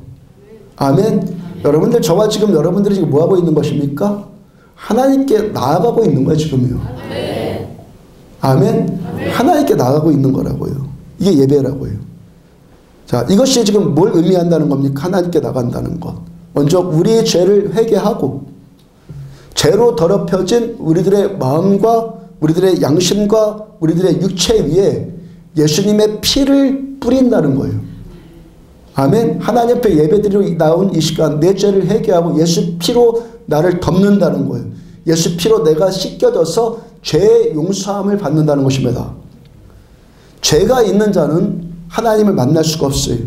[SPEAKER 1] 아멘. 여러분들, 저와 지금 여러분들이 지금 뭐하고 있는 것입니까? 하나님께 나아가고 있는 거예요, 지금요. 아멘. 하나님께 나아가고 있는 거라고요. 이게 예배라고요. 자, 이것이 지금 뭘 의미한다는 겁니까? 하나님께 나간다는 것. 먼저 우리의 죄를 회개하고 죄로 더럽혀진 우리들의 마음과 우리들의 양심과 우리들의 육체 위에 예수님의 피를 뿌린다는 거예요. 아멘. 하나님 앞에 예배드리러 나온 이 시간 내 죄를 회개하고 예수 피로 나를 덮는다는 거예요. 예수 피로 내가 씻겨져서 죄의 용서함을 받는다는 것입니다. 죄가 있는 자는 하나님을 만날 수가 없어요.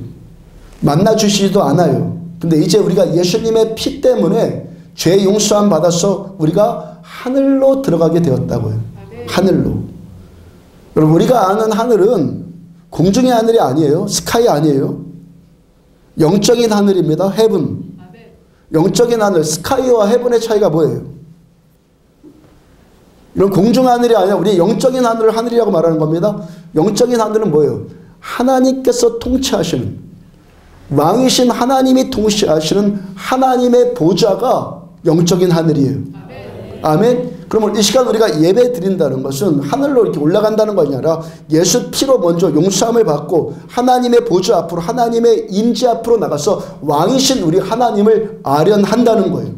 [SPEAKER 1] 만나주시지도 않아요. 근데 이제 우리가 예수님의 피 때문에 죄의 용서함 받아서 우리가 하늘로 들어가게 되었다고요. 하늘로. 여러분, 우리가 아는 하늘은 공중의 하늘이 아니에요. 스카이 아니에요. 영적인 하늘입니다. 헤븐. 영적인 하늘, 스카이와 헤븐의 차이가 뭐예요? 이런 공중 하늘이 아니라 우리 영적인 하늘을 하늘이라고 말하는 겁니다. 영적인 하늘은 뭐예요? 하나님께서 통치하시는, 왕이신 하나님이 통치하시는 하나님의 보좌가 영적인 하늘이에요. 아멘. 그러면 이 시간 우리가 예배 드린다는 것은 하늘로 이렇게 올라간다는 것이 아니라 예수 피로 먼저 용서함을 받고 하나님의 보좌 앞으로, 하나님의 임재 앞으로 나가서 왕이신 우리 하나님을 아련한다는 거예요.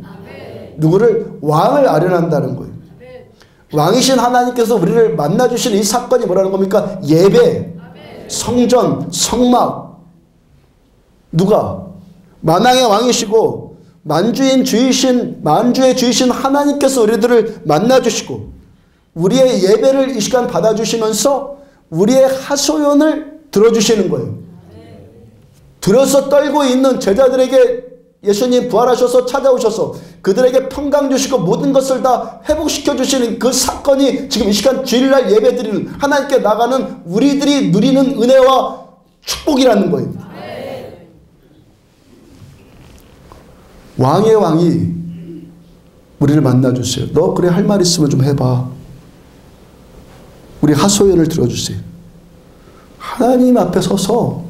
[SPEAKER 1] 누구를? 왕을 아련한다는 거예요. 왕이신 하나님께서 우리를 만나주신 이 사건이 뭐라는 겁니까? 예배, 성전, 성막. 누가? 만왕의 왕이시고 만주의 주이신 하나님께서 우리들을 만나주시고 우리의 예배를 이 시간 받아주시면서 우리의 하소연을 들어주시는 거예요. 두려워서 떨고 있는 제자들에게 예수님 부활하셔서 찾아오셔서 그들에게 평강 주시고 모든 것을 다 회복시켜 주시는 그 사건이 지금 이 시간 주일날 예배드리는 하나님께 나가는 우리들이 누리는 은혜와 축복이라는 거예요. 왕의 왕이 우리를 만나주세요. 너 그래 할 말 있으면 좀 해봐. 우리 하소연을 들어주세요. 하나님 앞에 서서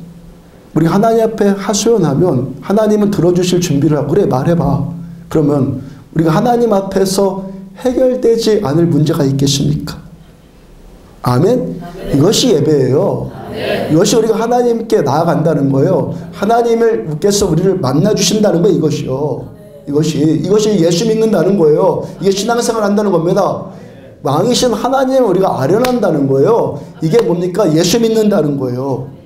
[SPEAKER 1] 우리 하나님 앞에 하소연하면 하나님은 들어주실 준비를 하고 그래 말해봐. 그러면 우리가 하나님 앞에서 해결되지 않을 문제가 있겠습니까? 아멘? 이것이 예배예요. 이것이 우리가 하나님께 나아간다는 거예요. 하나님께서 우리를 만나주신다는 거예요. 이것이 예수 믿는다는 거예요. 이게 신앙생활 한다는 겁니다. 왕이신 하나님을 우리가 아련한다는 거예요. 이게 뭡니까? 예수 믿는다는 거예요.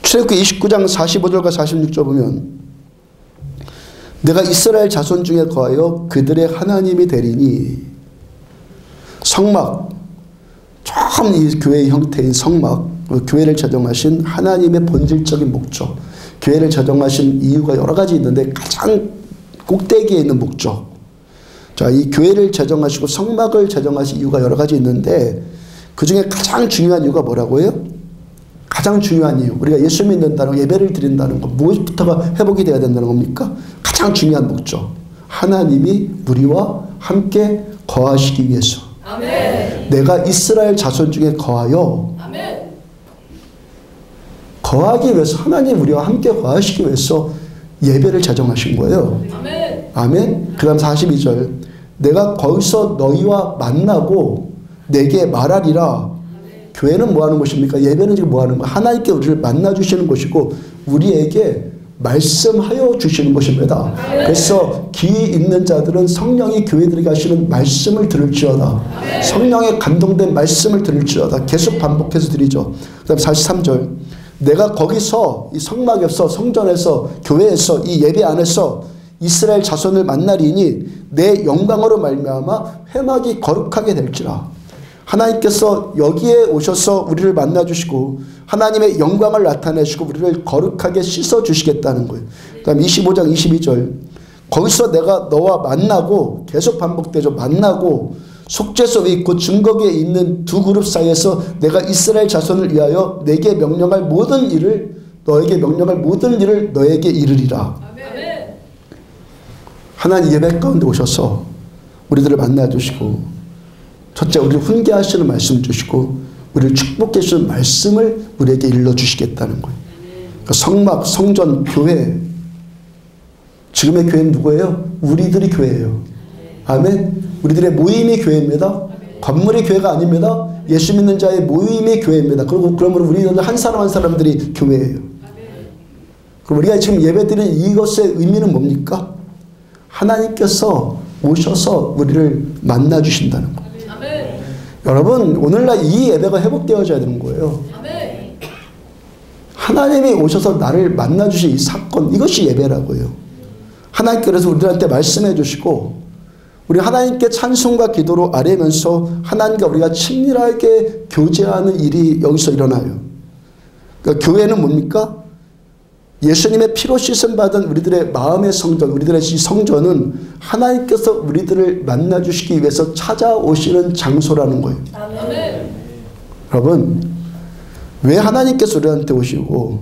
[SPEAKER 1] 출애굽기 29장 45절과 46절 보면 내가 이스라엘 자손 중에 거하여 그들의 하나님이 되리니 성막 참 이 교회의 형태인 성막 교회를 제정하신 하나님의 본질적인 목적 교회를 제정하신 이유가 여러 가지 있는데 가장 꼭대기에 있는 목적 자, 이 교회를 제정하시고 성막을 제정하신 이유가 여러 가지 있는데 그 중에 가장 중요한 이유가 뭐라고요? 가장 중요한 이유 우리가 예수 믿는다는 거 예배를 드린다는 거 무엇부터가 회복이 돼야 된다는 겁니까? 가장 중요한 목적 하나님이 우리와 함께 거하시기 위해서 아멘. 내가 이스라엘 자손 중에 거하여 아멘. 거하기 위해서 하나님 우리와 함께 거하시기 위해서 예배를 제정하신 거예요. 아멘. 아멘. 그 다음 42절 내가 거기서 너희와 만나고 내게 말하리라. 교회는 뭐 하는 것입니까? 예배는 지금 뭐 하는 거야? 하나님께 우리를 만나주시는 것이고 우리에게 말씀하여 주시는 것입니다. 그래서 귀 있는 자들은 성령이 교회들에게 하시는 말씀을 들을지어다. 성령에 감동된 말씀을 들을지어다. 계속 반복해서 드리죠. 그 다음 43절 내가 거기서 이 성막에서 성전에서 교회에서 이 예배 안에서 이스라엘 자손을 만나리니 내 영광으로 말미암아 회막이 거룩하게 될지라. 하나님께서 여기에 오셔서 우리를 만나주시고 하나님의 영광을 나타내시고 우리를 거룩하게 씻어주시겠다는 거예요. 그 다음 25장 22절 거기서 내가 너와 만나고 계속 반복되죠. 만나고 속죄소 위 곧 증거기에 있는 두 그룹 사이에서 내가 이스라엘 자손을 위하여 내게 명령할 모든 일을 너에게 명령할 모든 일을 너에게 이르리라. 아멘. 하나님 예배 가운데 오셔서 우리들을 만나주시고 첫째 우리를 훈계하시는 말씀 주시고 우리를 축복해 주시는 말씀을 우리에게 일러주시겠다는 거예요. 그러니까 성막, 성전, 교회 지금의 교회는 누구예요? 우리들이 교회예요. 아멘. 우리들의 모임이 교회입니다. 건물이 교회가 아닙니다. 예수 믿는 자의 모임이 교회입니다. 그리고 그러므로 우리는 한 사람 한 사람들이 교회예요. 그럼 우리가 지금 예배드리는 이것의 의미는 뭡니까? 하나님께서 오셔서 우리를 만나주신다는 거예요. 여러분 오늘날 이 예배가 회복되어져야 되는 거예요. 하나님이 오셔서 나를 만나주신 이 사건 이것이 예배라고요. 하나님께서 우리한테 말씀해 주시고 우리 하나님께 찬송과 기도로 아뢰면서 하나님과 우리가 친밀하게 교제하는 일이 여기서 일어나요. 그러니까 교회는 뭡니까? 예수님의 피로 씻음 받은 우리들의 마음의 성전, 우리들의 이 성전은 하나님께서 우리들을 만나주시기 위해서 찾아오시는 장소라는 거예요. 아멘. 여러분, 왜 하나님께서 우리한테 오시고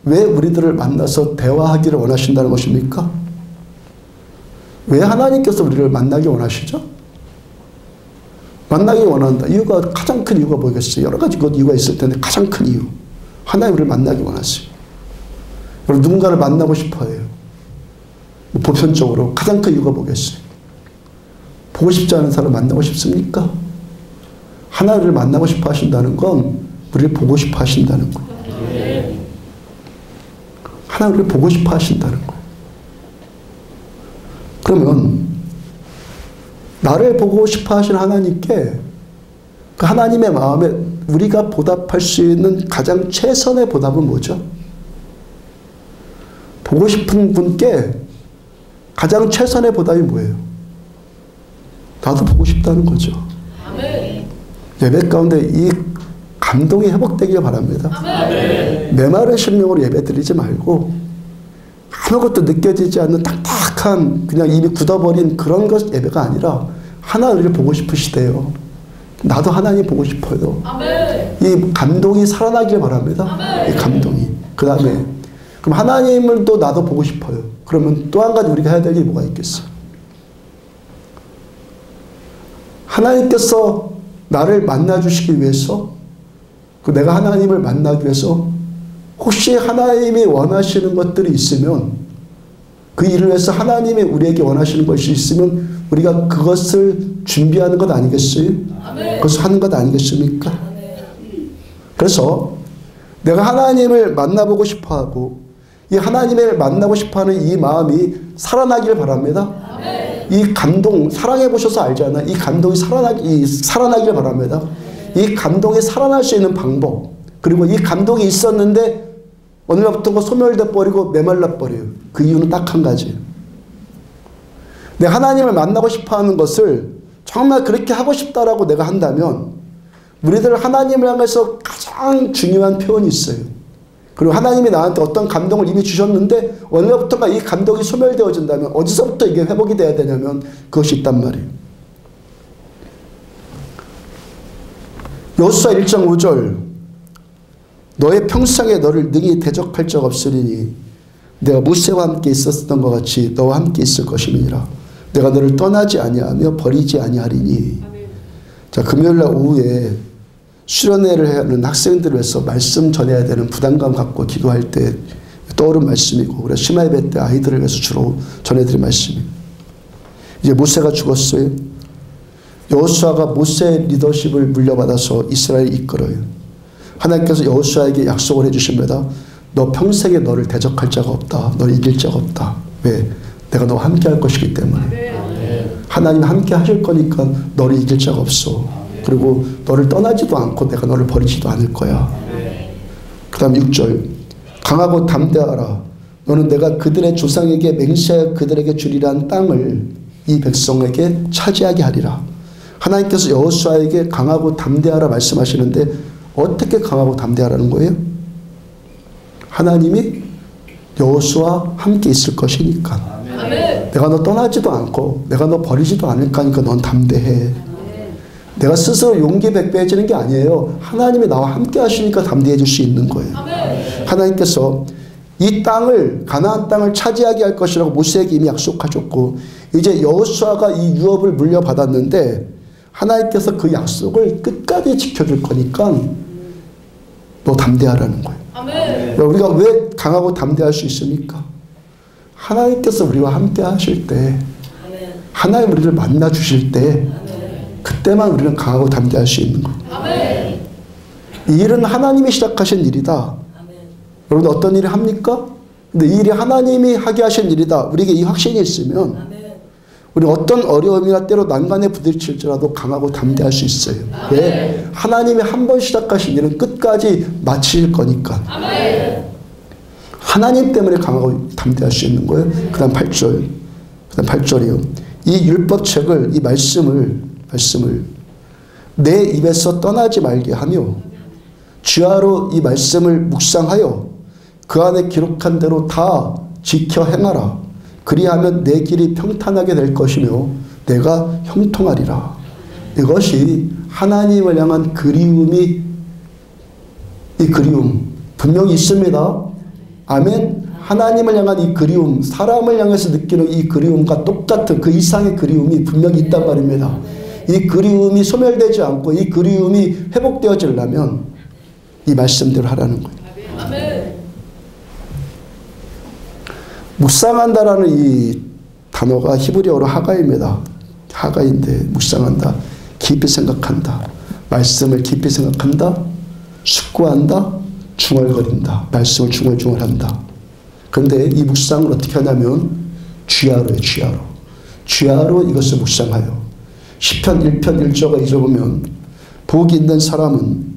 [SPEAKER 1] 왜 우리들을 만나서 대화하기를 원하신다는 것입니까? 왜 하나님께서 우리를 만나기 원하시죠? 만나기 원한다. 이유가 가장 큰 이유가 뭐겠어요? 여러 가지 이유가 있을 텐데 가장 큰 이유. 하나님 우리를 만나기 원하세요. 여러분 누군가를 만나고 싶어해요. 보편적으로 가장 큰 이유가 뭐겠어요? 보고 싶지 않은 사람 만나고 싶습니까? 하나님을 만나고 싶어 하신다는 건 우리를 보고 싶어 하신다는 거예요. 하나님을 보고 싶어 하신다는 거예요. 그러면 나를 보고 싶어 하시는 하나님께 그 하나님의 마음에 우리가 보답할 수 있는 가장 최선의 보답은 뭐죠? 보고 싶은 분께 가장 최선의 보답이 뭐예요? 나도 보고 싶다는 거죠. 아멘. 예배 가운데 이 감동이 회복되길 바랍니다. 메마른 심령으로 예배 드리지 말고 아무것도 느껴지지 않는 딱딱한 그냥 이미 굳어버린 그런 것 예배가 아니라 하나님을 보고 싶으시대요. 나도 하나님 보고 싶어요. 이 감동이 살아나길 바랍니다. 이 감동이. 그 다음에 그럼 하나님을 또 나도 보고 싶어요. 그러면 또 한 가지 우리가 해야 될 일이 뭐가 있겠어요? 하나님께서 나를 만나주시기 위해서 내가 하나님을 만나기 위해서 혹시 하나님이 원하시는 것들이 있으면 그 일을 위해서 하나님이 우리에게 원하시는 것이 있으면 우리가 그것을 준비하는 것 아니겠어요? 그것을 하는 것 아니겠습니까? 그래서 내가 하나님을 만나보고 싶어하고 이 하나님을 만나고 싶어하는 이 마음이 살아나길 바랍니다. 이 감동 사랑해 보셔서 알잖아요. 이 감동이 살아나길 바랍니다. 이 감동이 살아날 수 있는 방법, 그리고 이 감동이 있었는데 어느 날부터 소멸돼 버리고 메말라 버려요. 그 이유는 딱 한 가지. 내가 하나님을 만나고 싶어하는 것을 정말 그렇게 하고 싶다라고 내가 한다면 우리들 하나님을 향해서 가장 중요한 표현이 있어요. 그리고 하나님이 나한테 어떤 감동을 이미 주셨는데 어느 날부터가 이 감동이 소멸되어진다면 어디서부터 이게 회복이 돼야 되냐면 그것이 있단 말이에요. 여호수아 1장 5절 너의 평생에 너를 능히 대적할 적 없으리니 내가 모세와 함께 있었던 것 같이 너와 함께 있을 것임이니라. 내가 너를 떠나지 아니하며 버리지 아니하리니. 자, 금요일날 오후에 수련회를 해야 하는 학생들을 위해서 말씀 전해야 되는 부담감 갖고 기도할 때 떠오른 말씀이고, 그래서 심화 예배 때 아이들을 위해서 주로 전해드린 말씀이에요. 이제 모세가 죽었어요. 여호수아가 모세의 리더십을 물려받아서 이스라엘을 이끌어요. 하나님께서 여호수아에게 약속을 해주십니다. 너 평생에 너를 대적할 자가 없다. 너를 이길 자가 없다. 왜? 내가 너와 함께 할 것이기 때문에. 하나님 함께 하실 거니까 너를 이길 자가 없어. 그리고 너를 떠나지도 않고 내가 너를 버리지도 않을 거야. 그 다음 6절 강하고 담대하라. 너는 내가 그들의 조상에게 맹세하여 그들에게 주리란 땅을 이 백성에게 차지하게 하리라. 하나님께서 여호수아에게 강하고 담대하라 말씀하시는데 어떻게 강하고 담대하라는 거예요? 하나님이 여호수아와 함께 있을 것이니까. 내가 너 떠나지도 않고 내가 너 버리지도 않을 거니까 넌 담대해. 내가 스스로 용기 백배해지는 게 아니에요. 하나님이 나와 함께 하시니까 담대해질 수 있는 거예요. 하나님께서 이 땅을 가나안 땅을 차지하게 할 것이라고 모세에게 이미 약속하셨고 이제 여호수아가 이 유업을 물려받았는데 하나님께서 그 약속을 끝까지 지켜줄 거니까 너 담대하라는 거예요. 아멘. 우리가 왜 강하고 담대할 수 있습니까? 하나님께서 우리와 함께 하실 때 하나님 우리를 만나 주실 때 그때만 우리는 강하고 담대할 수 있는 거예요. 아멘. 이 일은 하나님이 시작하신 일이다. 아멘. 여러분 어떤 일을 합니까? 근데 이 일이 하나님이 하게 하신 일이다. 우리에게 이 확신이 있으면 아멘. 우리 어떤 어려움이나 때로 난간에 부딪힐지라도 강하고 담대할 수 있어요. 아멘. 왜? 하나님이 한 번 시작하신 일은 끝까지 마칠 거니까. 아멘. 하나님 때문에 강하고 담대할 수 있는 거예요. 그 다음 8절. 그 다음 8절이요. 이 율법책을, 이 말씀을 내 입에서 떠나지 말게 하며 주야로 이 말씀을 묵상하여 그 안에 기록한 대로 다 지켜 행하라. 그리하면 내 길이 평탄하게 될 것이며 내가 형통하리라. 이것이 하나님을 향한 그리움이 이 그리움 분명히 있습니다. 아멘. 하나님을 향한 이 그리움, 사람을 향해서 느끼는 이 그리움과 똑같은 그 이상의 그리움이 분명히 있단 말입니다. 이 그리움이 소멸되지 않고 이 그리움이 회복되어지려면 이 말씀대로 하라는 거예요. 아멘. 묵상한다라는 이 단어가 히브리어로 하가입니다. 하가인데 묵상한다, 깊이 생각한다, 말씀을 깊이 생각한다, 숙고한다, 중얼거린다, 말씀을 중얼중얼한다. 그런데 이 묵상을 어떻게 하냐면 주야로예요. 주야로 이것을 묵상하여. 시편 1편 1절과 2절 보면 복이 있는 사람은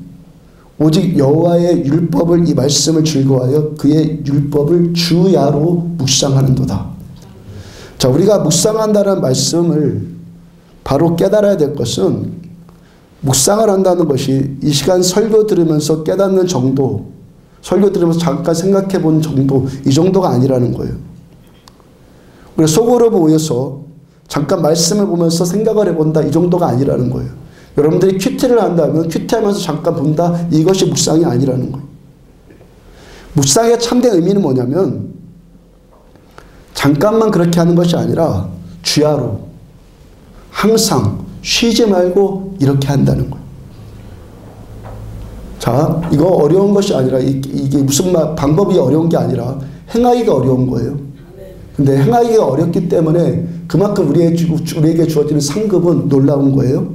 [SPEAKER 1] 오직 여호와의 율법을 이 말씀을 즐거워하여 그의 율법을 주야로 묵상하는도다. 자, 우리가 묵상한다는 말씀을 바로 깨달아야 될 것은 묵상을 한다는 것이 이 시간 설교 들으면서 깨닫는 정도, 설교 들으면서 잠깐 생각해 본 정도, 이 정도가 아니라는 거예요. 우리가 속으로 모여서 잠깐 말씀을 보면서 생각을 해본다, 이 정도가 아니라는 거예요. 여러분들이 큐티를 한다면 큐티하면서 잠깐 본다, 이것이 묵상이 아니라는 거예요. 묵상의 참된 의미는 뭐냐면 잠깐만 그렇게 하는 것이 아니라 주야로 항상 쉬지 말고 이렇게 한다는 거예요. 자, 이거 어려운 것이 아니라 이게 무슨 방법이 어려운 게 아니라 행하기가 어려운 거예요. 근데 행하기가 어렵기 때문에 그만큼 우리에게 주어지는 상급은 놀라운 거예요.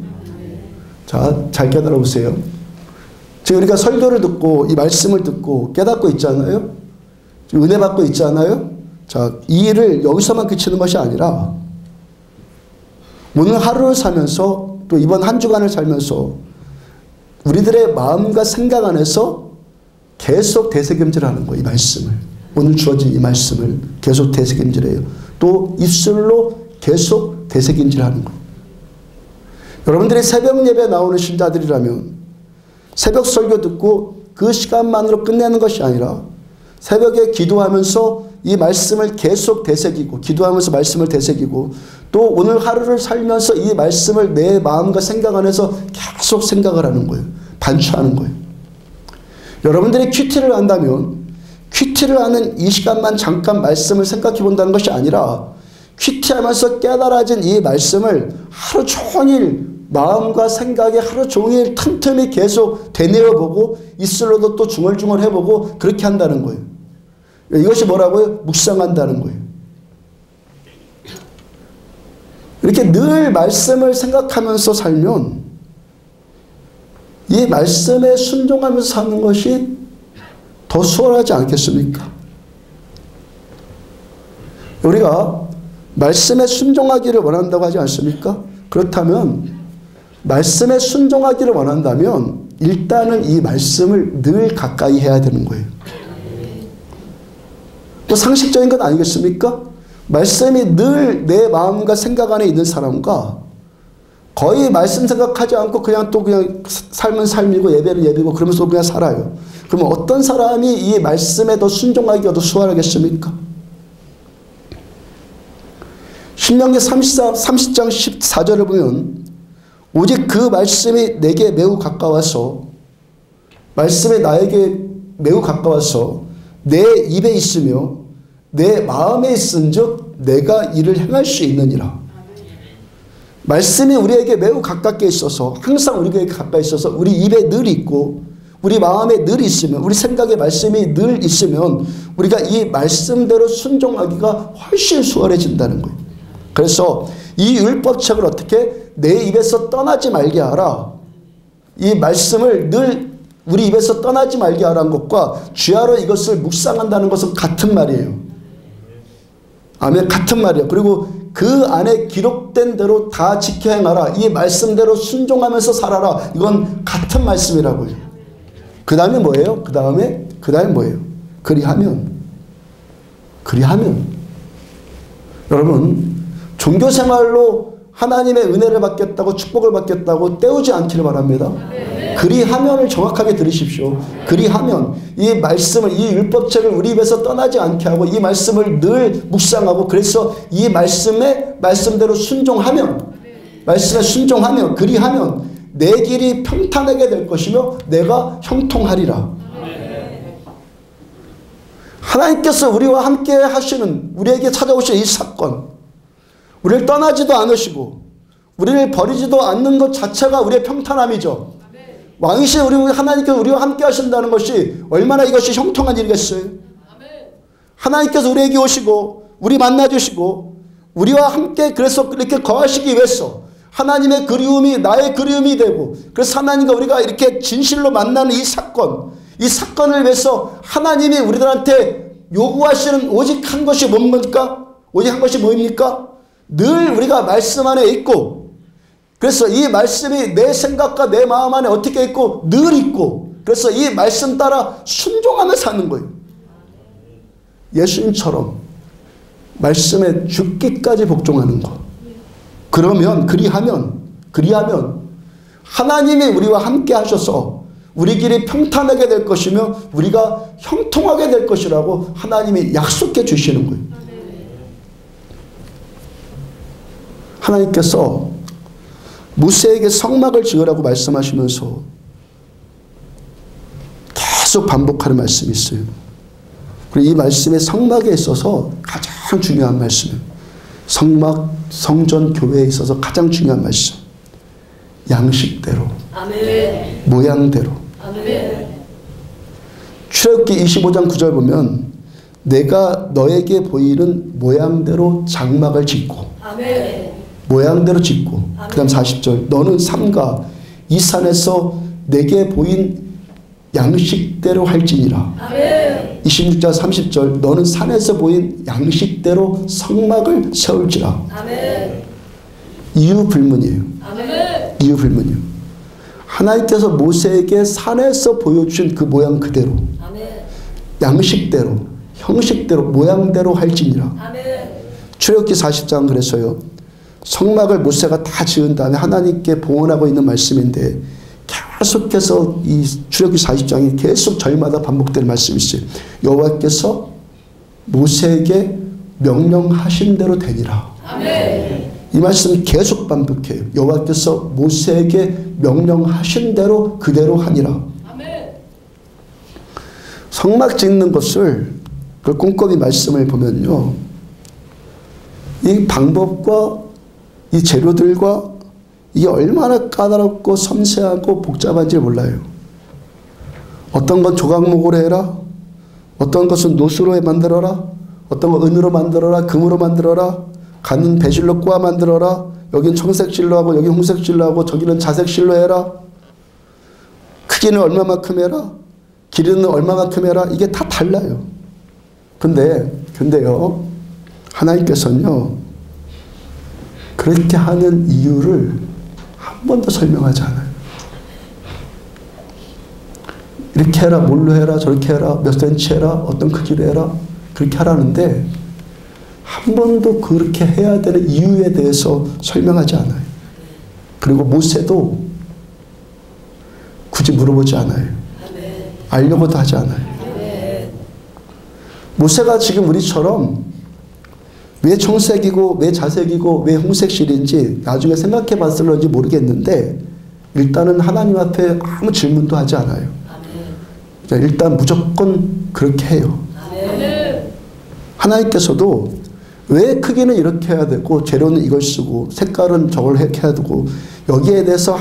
[SPEAKER 1] 자, 잘 깨달아 보세요. 지금 우리가 설교를 듣고 이 말씀을 듣고 깨닫고 있잖아요. 은혜 받고 있잖아요. 자, 이 일을 여기서만 그치는 것이 아니라 오늘 하루를 살면서 또 이번 한 주간을 살면서 우리들의 마음과 생각 안에서 계속 되새김질하는 거예요. 이 말씀을. 오늘 주어진 이 말씀을 계속 되새김질해요. 또 입술로 계속 되새김질하는 거예요. 여러분들이 새벽 예배 나오는 신자들이라면 새벽 설교 듣고 그 시간만으로 끝내는 것이 아니라 새벽에 기도하면서 이 말씀을 계속 되새기고 기도하면서 말씀을 되새기고 또 오늘 하루를 살면서 이 말씀을 내 마음과 생각 안에서 계속 생각을 하는 거예요. 반추하는 거예요. 여러분들이 큐티를 한다면 큐티를 하는 이 시간만 잠깐 말씀을 생각해 본다는 것이 아니라 큐티하면서 깨달아진 이 말씀을 하루 종일 마음과 생각에 하루 종일 틈틈이 계속 되뇌어보고 입술로도 또 중얼중얼 해보고 그렇게 한다는 거예요. 이것이 뭐라고요? 묵상한다는 거예요. 이렇게 늘 말씀을 생각하면서 살면 이 말씀에 순종하면서 사는 것이 더 수월하지 않겠습니까? 우리가 말씀에 순종하기를 원한다고 하지 않습니까? 그렇다면 말씀에 순종하기를 원한다면 일단은 이 말씀을 늘 가까이 해야 되는 거예요. 또 상식적인 것 아니겠습니까? 말씀이 늘 내 마음과 생각 안에 있는 사람과 거의 말씀 생각하지 않고 그냥 삶은 삶이고 예배는 예배고 그러면서 그냥 살아요. 그러면 어떤 사람이 이 말씀에 더 순종하기가 더 수월하겠습니까? 신명기 30장 14절을 보면 오직 그 말씀이 내게 매우 가까워서 말씀이 나에게 매우 가까워서 내 입에 있으며 내 마음에 있은즉 내가 이를 행할 수 있느니라. 말씀이 우리에게 매우 가깝게 있어서 항상 우리에게 가까이 있어서 우리 입에 늘 있고 우리 마음에 늘 있으면 우리 생각에 말씀이 늘 있으면 우리가 이 말씀대로 순종하기가 훨씬 수월해진다는 거예요. 그래서 이 율법책을 어떻게 내 입에서 떠나지 말게 하라. 이 말씀을 늘 우리 입에서 떠나지 말게 하라는 것과 주야로 이것을 묵상한다는 것은 같은 말이에요. 아멘. 같은 말이에요. 그리고 그 안에 기록된 대로 다 지켜 행하라. 이 말씀대로 순종하면서 살아라. 이건 같은 말씀이라고요. 그 다음에 뭐예요? 그 다음에 뭐예요? 그리하면 여러분 종교생활로 하나님의 은혜를 받겠다고 축복을 받겠다고 때우지 않기를 바랍니다. 그리하면을 정확하게 들으십시오. 그리하면 이 말씀을 이 율법책을 우리 입에서 떠나지 않게 하고 이 말씀을 늘 묵상하고 그래서 이 말씀대로 순종하면 말씀에 순종하면 그리하면 내 길이 평탄하게 될 것이며 내가 형통하리라. 하나님께서 우리와 함께 하시는 우리에게 찾아오신 이 사건 우리를 떠나지도 않으시고 우리를 버리지도 않는 것 자체가 우리의 평탄함이죠. 왕이신 우리 하나님께서 우리와 함께 하신다는 것이 얼마나 이것이 형통한 일이겠어요. 하나님께서 우리에게 오시고 우리 만나주시고 우리와 함께 그래서 이렇게 거하시기 위해서 하나님의 그리움이 나의 그리움이 되고 그래서 하나님과 우리가 이렇게 진실로 만나는 이 사건을 위해서 하나님이 우리들한테 요구하시는 오직 한 것이 뭡니까? 오직 한 것이 뭐입니까? 늘 우리가 말씀 안에 있고 그래서 이 말씀이 내 생각과 내 마음 안에 어떻게 있고 늘 있고 그래서 이 말씀 따라 순종하며 사는 거예요. 예수님처럼 말씀에 죽기까지 복종하는 거. 그러면 그리하면 하나님이 우리와 함께 하셔서 우리 길이 평탄하게 될 것이며 우리가 형통하게 될 것이라고 하나님이 약속해 주시는 거예요. 하나님께서 모세에게 성막을 지으라고 말씀하시면서 계속 반복하는 말씀이 있어요. 그리고 이 말씀의 성막에 있어서 가장 중요한 말씀이에요. 성막, 성전, 교회에 있어서 가장 중요한 말씀. 양식대로, 아멘. 모양대로. 아멘. 출애굽기 25장 9절 보면 내가 너에게 보이는 모양대로 장막을 짓고, 아멘. 모양대로 짓고, 그 다음 40절 너는 삼가 이 산에서 내게 보인 양식대로 할지니라. 아멘. 26절 30절 너는 산에서 보인 양식대로 성막을 세울지라. 아멘. 이유 불문이에요. 아멘. 이유 불문이에요. 하나님께서 모세에게 산에서 보여주신 그 모양 그대로, 아멘. 양식대로, 형식대로, 모양대로 할지니라. 아멘. 출애굽기 40장 그래서요. 성막을 모세가 다 지은 다음에 하나님께 봉헌하고 있는 말씀인데 계속해서 이 출애굽기 40장이 계속 절마다 반복되는 말씀이 있어요. 여호와께서 모세에게 명령하신 대로 되니라. 아멘. 이 말씀이 계속 반복해요. 여호와께서 모세에게 명령하신 대로 그대로 하니라. 아멘. 성막 짓는 것을 그 꼼꼼히 말씀을 보면요. 이 방법과 이 재료들과 이게 얼마나 까다롭고 섬세하고 복잡한지 몰라요. 어떤 건 조각목으로 해라. 어떤 것은 노수로 만들어라. 어떤 건 은으로 만들어라. 금으로 만들어라. 가는 배실로 꼬아 만들어라. 여긴 청색실로 하고 여긴 홍색실로 하고 저기는 자색실로 해라. 크기는 얼마만큼 해라. 길이는 얼마만큼 해라. 이게 다 달라요. 근데요. 하나님께서는요. 그렇게 하는 이유를 한 번도 설명하지 않아요. 이렇게 해라, 뭘로 해라, 저렇게 해라, 몇 센치 해라, 어떤 크기로 해라, 그렇게 하라는데 한 번도 그렇게 해야 되는 이유에 대해서 설명하지 않아요. 그리고 모세도 굳이 물어보지 않아요. 알려고도 하지 않아요. 모세가 지금 우리처럼 왜 청색이고 왜 자색이고 왜 홍색실인지 나중에 생각해 봤을런지 모르겠는데 일단은 하나님 앞에 아무 질문도 하지 않아요. 일단 무조건 그렇게 해요. 하나님께서도 왜 크기는 이렇게 해야 되고 재료는 이걸 쓰고 색깔은 저걸 해야 되고 여기에 대해서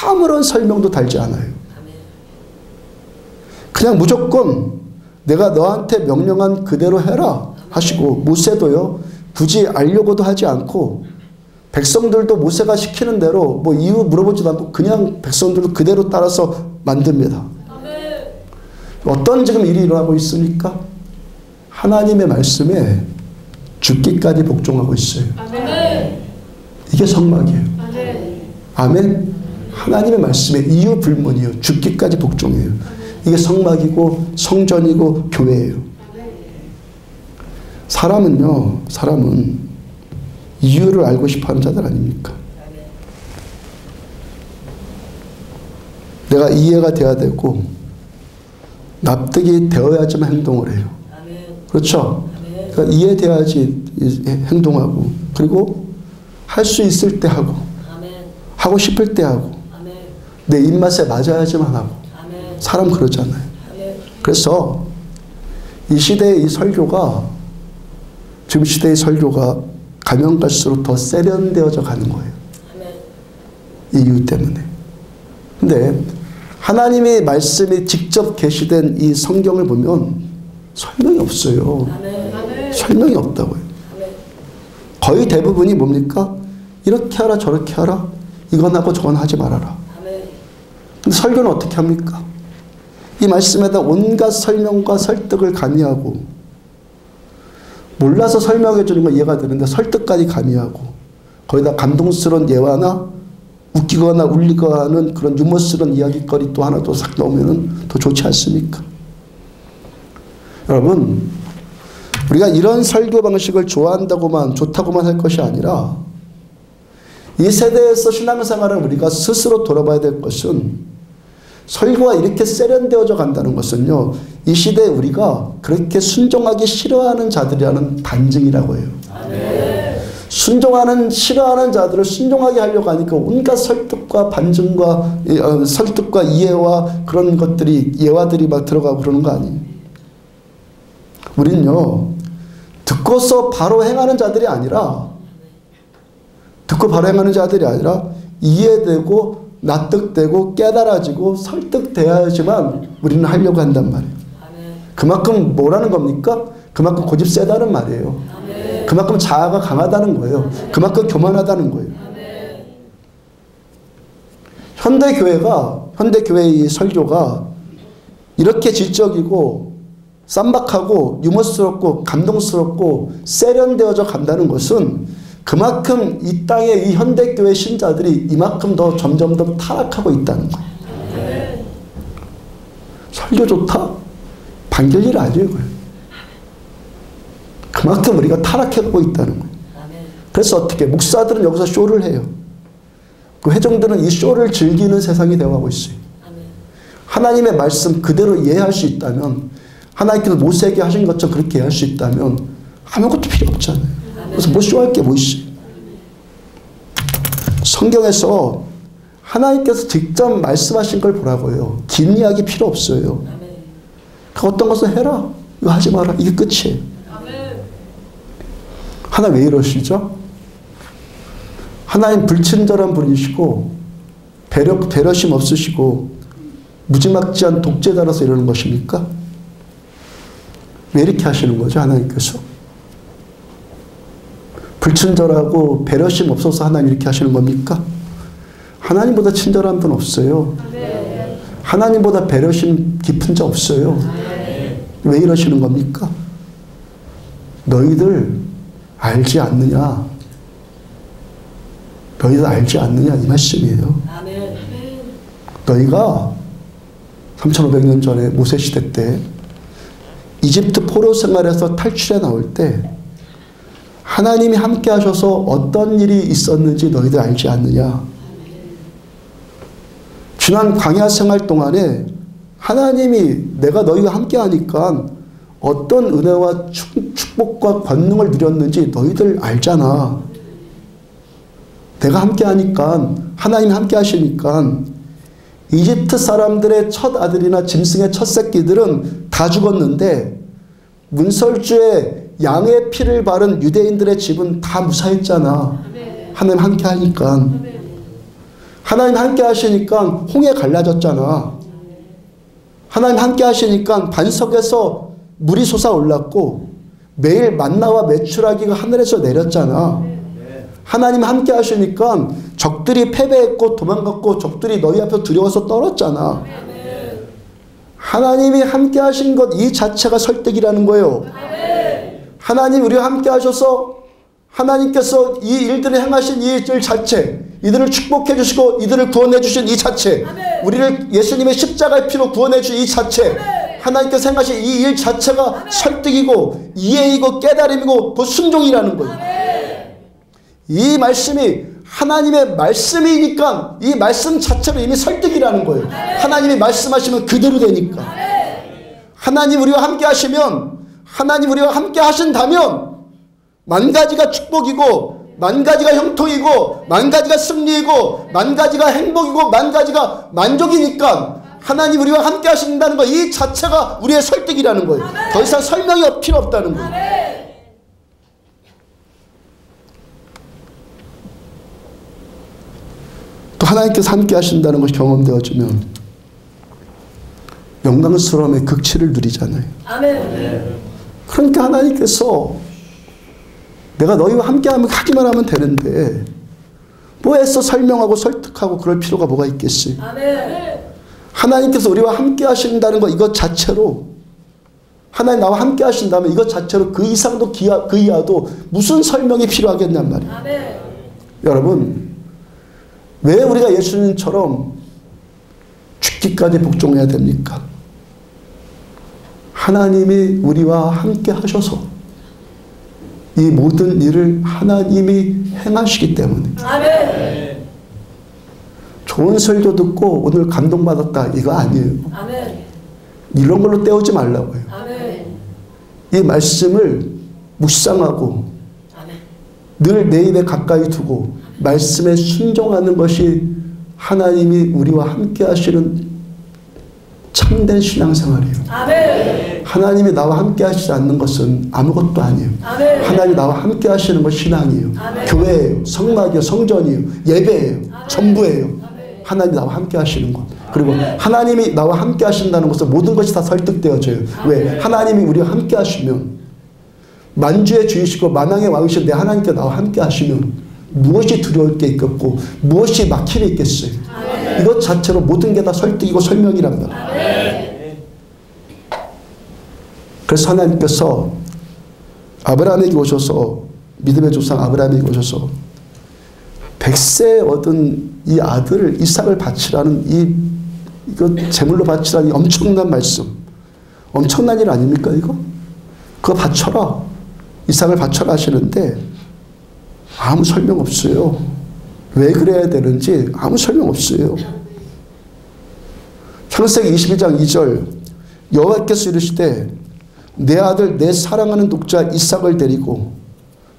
[SPEAKER 1] 아무런 설명도 달지 않아요. 그냥 무조건 내가 너한테 명령한 그대로 해라 하시고 모세도요. 굳이 알려고도 하지 않고 백성들도 모세가 시키는 대로 뭐 이유 물어보지도 않고 그냥 백성들도 그대로 따라서 만듭니다. 아멘. 어떤 지금 일이 일어나고 있습니까? 하나님의 말씀에 죽기까지 복종하고 있어요. 아멘. 이게 성막이에요. 아멘. 아멘. 하나님의 말씀에 이유 불문이요. 죽기까지 복종해요. 이게 성막이고 성전이고 교회예요. 사람은 이유를 알고 싶어하는 자들 아닙니까? 내가 이해가 돼야 되고 납득이 되어야지만 행동을 해요. 그렇죠? 그러니까 이해돼야지 행동하고 그리고 할 수 있을 때 하고 하고 싶을 때 하고 내 입맛에 맞아야지만 하고 사람 그러잖아요. 그래서 이 시대의 이 설교가 지금 시대의 설교가 가면 갈수록 더 세련되어져 가는 거예요. 이 이유 때문에. 근데 하나님의 말씀이 직접 계시된 이 성경을 보면 설명이 없어요. 설명이 없다고요. 거의 대부분이 뭡니까? 이렇게 하라 저렇게 하라 이건 하고 저건 하지 말아라. 근데 설교는 어떻게 합니까? 이 말씀에다 온갖 설명과 설득을 가미하고 몰라서 설명해 주는 건 이해가 되는데 설득까지 가미하고 거기다 감동스러운 예화나 웃기거나 울리거나 하는 그런 유머스러운 이야기거리 또 하나 또 싹 넣으면 더 좋지 않습니까? 여러분 우리가 이런 설교 방식을 좋아한다고만 좋다고만 할 것이 아니라 이 세대에서 신앙생활을 우리가 스스로 돌아봐야 될 것은 설교가 이렇게 세련되어져 간다는 것은요, 이 시대에 우리가 그렇게 순종하기 싫어하는 자들이라는 반증이라고 해요. 싫어하는 자들을 순종하게 하려고 하니까 온갖 설득과 반증과 설득과 이해와 그런 것들이, 예화들이 막 들어가고 그러는 거 아니에요. 우리는요, 듣고서 바로 행하는 자들이 아니라, 이해되고 납득되고 깨달아지고 설득돼야지만 우리는 하려고 한단 말이에요. 그만큼 뭐라는 겁니까? 그만큼 고집 세다는 말이에요. 그만큼 자아가 강하다는 거예요. 그만큼 교만하다는 거예요. 현대교회의 이 설교가 이렇게 지적이고 쌈박하고 유머스럽고 감동스럽고 세련되어져 간다는 것은 그만큼 이 땅의 이 현대교회 신자들이 이만큼 더 점점 더 타락하고 있다는 거예요. 설교 좋다? 반길 일 아니에요. 그만큼 우리가 타락해가고 있다는 거예요. 그래서 어떻게 목사들은 여기서 쇼를 해요. 그 회중들은 이 쇼를 즐기는 세상이 되어가고 있어요. 하나님의 말씀 그대로 이해할 수 있다면, 하나님께서 모세에게 하신 것처럼 그렇게 이해할 수 있다면 아무것도 필요 없잖아요. 그래서 뭐 쇼할 게 뭐 있어요. 성경에서 하나님께서 직접 말씀하신 걸 보라고 해요. 긴 이야기 필요 없어요. 그 어떤 것은 해라, 이거 하지 마라, 이게 끝이에요. 하나님 왜 이러시죠? 하나님 불친절한 분이시고 배려심 없으시고 무지막지한 독재자라서 이러는 것입니까? 왜 이렇게 하시는 거죠, 하나님께서? 불친절하고 배려심 없어서 하나님 이렇게 하시는 겁니까? 하나님보다 친절한 분 없어요. 하나님보다 배려심 깊은 자 없어요. 왜 이러시는 겁니까? 너희들 알지 않느냐? 너희들 알지 않느냐? 이 말씀이에요. 너희가 3500년 전에 모세 시대 때 이집트 포로 생활에서 탈출해 나올 때 하나님이 함께 하셔서 어떤 일이 있었는지 너희들 알지 않느냐? 지난 광야 생활 동안에 하나님이 내가 너희와 함께 하니까 어떤 은혜와 축복과 권능을 누렸는지 너희들 알잖아. 내가 함께 하니까, 하나님이 함께 하시니까 이집트 사람들의 첫 아들이나 짐승의 첫 새끼들은 다 죽었는데 문설주에 양의 피를 바른 유대인들의 집은 다 무사했잖아. 하나님 함께 하니까. 하나님 함께 하시니까 홍해 갈라졌잖아. 하나님 함께 하시니까 반석에서 물이 솟아올랐고 매일 만나와 메추라기가 하늘에서 내렸잖아. 하나님 함께 하시니까 적들이 패배했고 도망갔고 적들이 너희 앞에 두려워서 떨었잖아. 하나님이 함께 하신 것 이 자체가 설득이라는 거예요. 하나님 우리와 함께 하셔서 하나님께서 이 일들을 행하신 이 일 자체, 이들을 축복해 주시고 이들을 구원해 주신 이 자체, 우리를 예수님의 십자가의 피로 구원해 주신 이 자체, 하나님께서 행하신 이 일 자체가 설득이고 이해이고 깨달음이고 그 순종이라는 거예요. 이 말씀이 하나님의 말씀이니까 이 말씀 자체로 이미 설득이라는 거예요. 하나님이 말씀하시면 그대로 되니까. 하나님 우리와 함께 하시면, 하나님 우리와 함께 하신다면 만 가지가 축복이고 만 가지가 형통이고 만 가지가 승리이고 만 가지가 행복이고 만 가지가 만족이니까 하나님 우리와 함께 하신다는 것 이 자체가 우리의 설득이라는 거예요. 더 이상 설명이 필요 없다는 거예요. 또 하나님께서 함께 하신다는 것이 경험되어지면 영광스러움의 극치를 누리잖아요. 그러니까 하나님께서 내가 너희와 함께하면 하기만 하면 되는데 뭐 애써 설명하고 설득하고 그럴 필요가 뭐가 있겠어요. 하나님께서 우리와 함께 하신다는 것 이것 자체로, 하나님 나와 함께 하신다면 이것 자체로 그 이상도 그 이하도 무슨 설명이 필요하겠냔 말이에요. 여러분, 왜 우리가 예수님처럼 죽기까지 복종해야 됩니까? 하나님이 우리와 함께 하셔서 이 모든 일을 하나님이 행하시기 때문에.
[SPEAKER 2] 아멘.
[SPEAKER 1] 좋은 설교 듣고 오늘 감동받았다 이거 아니에요.
[SPEAKER 2] 아멘.
[SPEAKER 1] 이런 걸로 때우지 말라고요.
[SPEAKER 2] 아멘.
[SPEAKER 1] 이 말씀을 묵상하고
[SPEAKER 2] 아멘.
[SPEAKER 1] 늘 내 입에 가까이 두고 말씀에 순종하는 것이 하나님이 우리와 함께 하시는 참된 신앙생활이에요.
[SPEAKER 2] 아멘.
[SPEAKER 1] 하나님이 나와 함께 하시지 않는 것은 아무것도 아니에요.
[SPEAKER 2] 아멘.
[SPEAKER 1] 하나님이 나와 함께 하시는 것 신앙이에요.
[SPEAKER 2] 아멘.
[SPEAKER 1] 교회예요. 성막이요. 성전이에요. 예배예요.
[SPEAKER 2] 아멘.
[SPEAKER 1] 전부예요.
[SPEAKER 2] 아멘.
[SPEAKER 1] 하나님이 나와 함께 하시는 것. 그리고 하나님이 나와 함께 하신다는 것은 모든 것이 다 설득되어져요. 왜? 하나님이 우리와 함께 하시면 만주의 주이시고 만왕의 왕이신 내 하나님께 나와 함께 하시면 무엇이 두려울 게 있겠고 무엇이 막힘이 있겠어요.
[SPEAKER 2] 아멘.
[SPEAKER 1] 이것 자체로 모든 게 다 설득이고 설명이랍니다.
[SPEAKER 2] 아멘.
[SPEAKER 1] 그래서 하나님께서 아브라함에게 오셔서 믿음의 조상 아브라함에게 오셔서 100세 얻은 이 아들을 이삭을 바치라는 이거 제물로 바치라는 이 엄청난 말씀, 엄청난 일 아닙니까 이거? 그거 바쳐라, 이삭을 바쳐라 하시는데 아무 설명 없어요. 왜 그래야 되는지 아무 설명 없어요. 창세기 22장 2절 여호와께서 이르시되 내 아들 내 사랑하는 독자 이삭을 데리고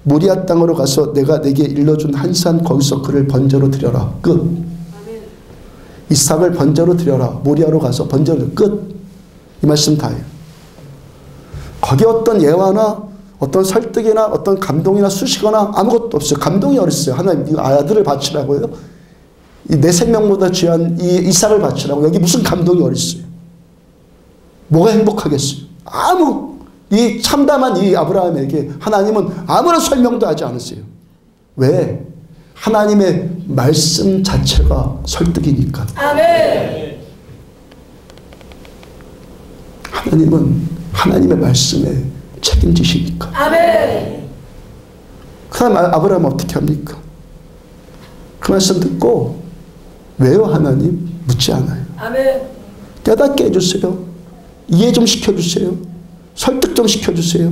[SPEAKER 1] 모리아 땅으로 가서 내가 내게 일러준 한 산 거기서 그를 번제로 드려라. 끝. 이삭을 번제로 드려라. 모리아로 가서 번제로 끝. 이 말씀 다예요. 거기 어떤 예화나 어떤 설득이나 어떤 감동이나 수식어나 아무것도 없어요. 감동이 어딨어요. 하나님 이 아들을 바치라고요. 내 생명보다 귀한 이 이삭을 바치라고. 여기 무슨 감동이 어딨어요. 뭐가 행복하겠어요. 이 참담한 이 아브라함에게 하나님은 아무런 설명도 하지 않으세요. 왜? 하나님의 말씀 자체가 설득이니까.
[SPEAKER 2] 아멘.
[SPEAKER 1] 하나님은 하나님의 말씀에 책임지시니까.
[SPEAKER 2] 아멘.
[SPEAKER 1] 그 다음 아브라함은 어떻게 합니까? 그 말씀 듣고 왜요 하나님? 묻지 않아요.
[SPEAKER 2] 아멘.
[SPEAKER 1] 깨닫게 해주세요. 이해 좀 시켜주세요. 설득 좀 시켜주세요.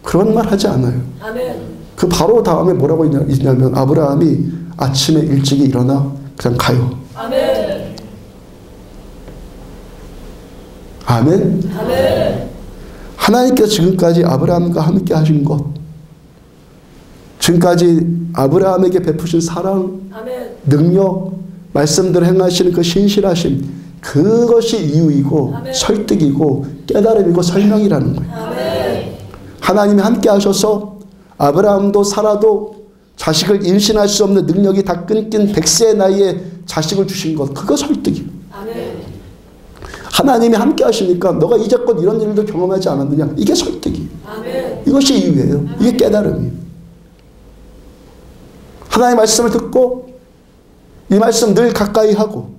[SPEAKER 1] 그런 말 하지 않아요.
[SPEAKER 2] 아멘.
[SPEAKER 1] 그 바로 다음에 뭐라고 있냐면 아브라함이 아침에 일찍이 일어나 그냥 가요.
[SPEAKER 2] 아멘.
[SPEAKER 1] 아멘.
[SPEAKER 2] 아멘.
[SPEAKER 1] 하나님께서 지금까지 아브라함과 함께 하신 것, 지금까지 아브라함에게 베푸신 사랑,
[SPEAKER 2] 아멘.
[SPEAKER 1] 능력, 말씀대로 행하시는 그 신실하심, 그것이 이유이고
[SPEAKER 2] 아멘.
[SPEAKER 1] 설득이고 깨달음이고 설명이라는 거예요.
[SPEAKER 2] 아멘.
[SPEAKER 1] 하나님이 함께 하셔서 아브라함도 사라도 자식을 임신할 수 없는 능력이 다 끊긴 100세의 나이에 자식을 주신 것, 그거 설득이에요.
[SPEAKER 2] 아멘.
[SPEAKER 1] 하나님이 함께 하시니까 너가 이제껏 이런 일도 경험하지 않았느냐, 이게 설득이에요.
[SPEAKER 2] 아멘.
[SPEAKER 1] 이것이 이유예요. 이게 깨달음이에요. 하나님의 말씀을 듣고 이 말씀 늘 가까이 하고,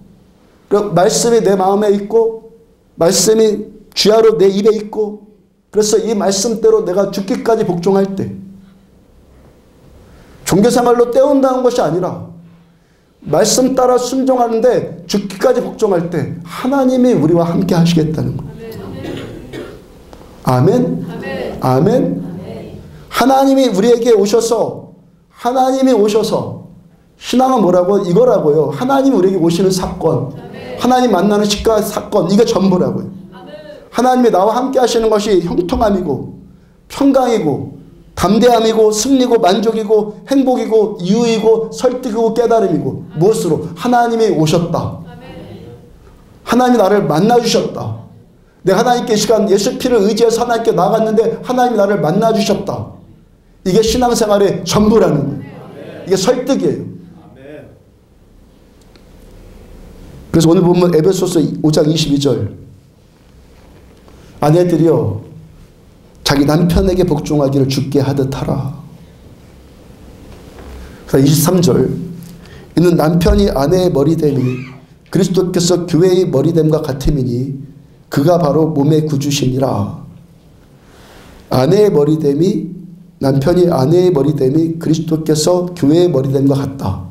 [SPEAKER 1] 그리고 말씀이 내 마음에 있고 말씀이 주야로 내 입에 있고, 그래서 이 말씀대로 내가 죽기까지 복종할 때, 종교생활로 때운다는 것이 아니라 말씀 따라 순종하는데 죽기까지 복종할 때 하나님이 우리와 함께 하시겠다는 거예요. 아멘.
[SPEAKER 2] 아멘.
[SPEAKER 1] 아멘. 하나님이 우리에게 오셔서, 하나님이 오셔서, 신앙은 뭐라고? 이거라고요. 하나님이 우리에게 오시는 사건, 하나님 만나는 시가 사건, 이게 전부라고요. 하나님이 나와 함께 하시는 것이 형통함이고 평강이고 담대함이고 승리고 만족이고 행복이고 이유이고 설득이고 깨달음이고, 무엇으로? 하나님이 오셨다. 하나님이 나를 만나주셨다. 내가 하나님께 이 시간 예수 피를 의지해서 하나님께 나갔는데 하나님이 나를 만나주셨다. 이게 신앙생활의 전부라는 거예요. 이게 설득이에요. 그래서 오늘 보면 에베소서 5장 22절, 아내들이여 자기 남편에게 복종하기를 주께 하듯 하라. 23절, 이는 남편이 아내의 머리됨이 그리스도께서 교회의 머리됨과 같음이니 그가 바로 몸의 구주시니라. 아내의 머리됨이, 남편이 아내의 머리됨이 그리스도께서 교회의 머리됨과 같다.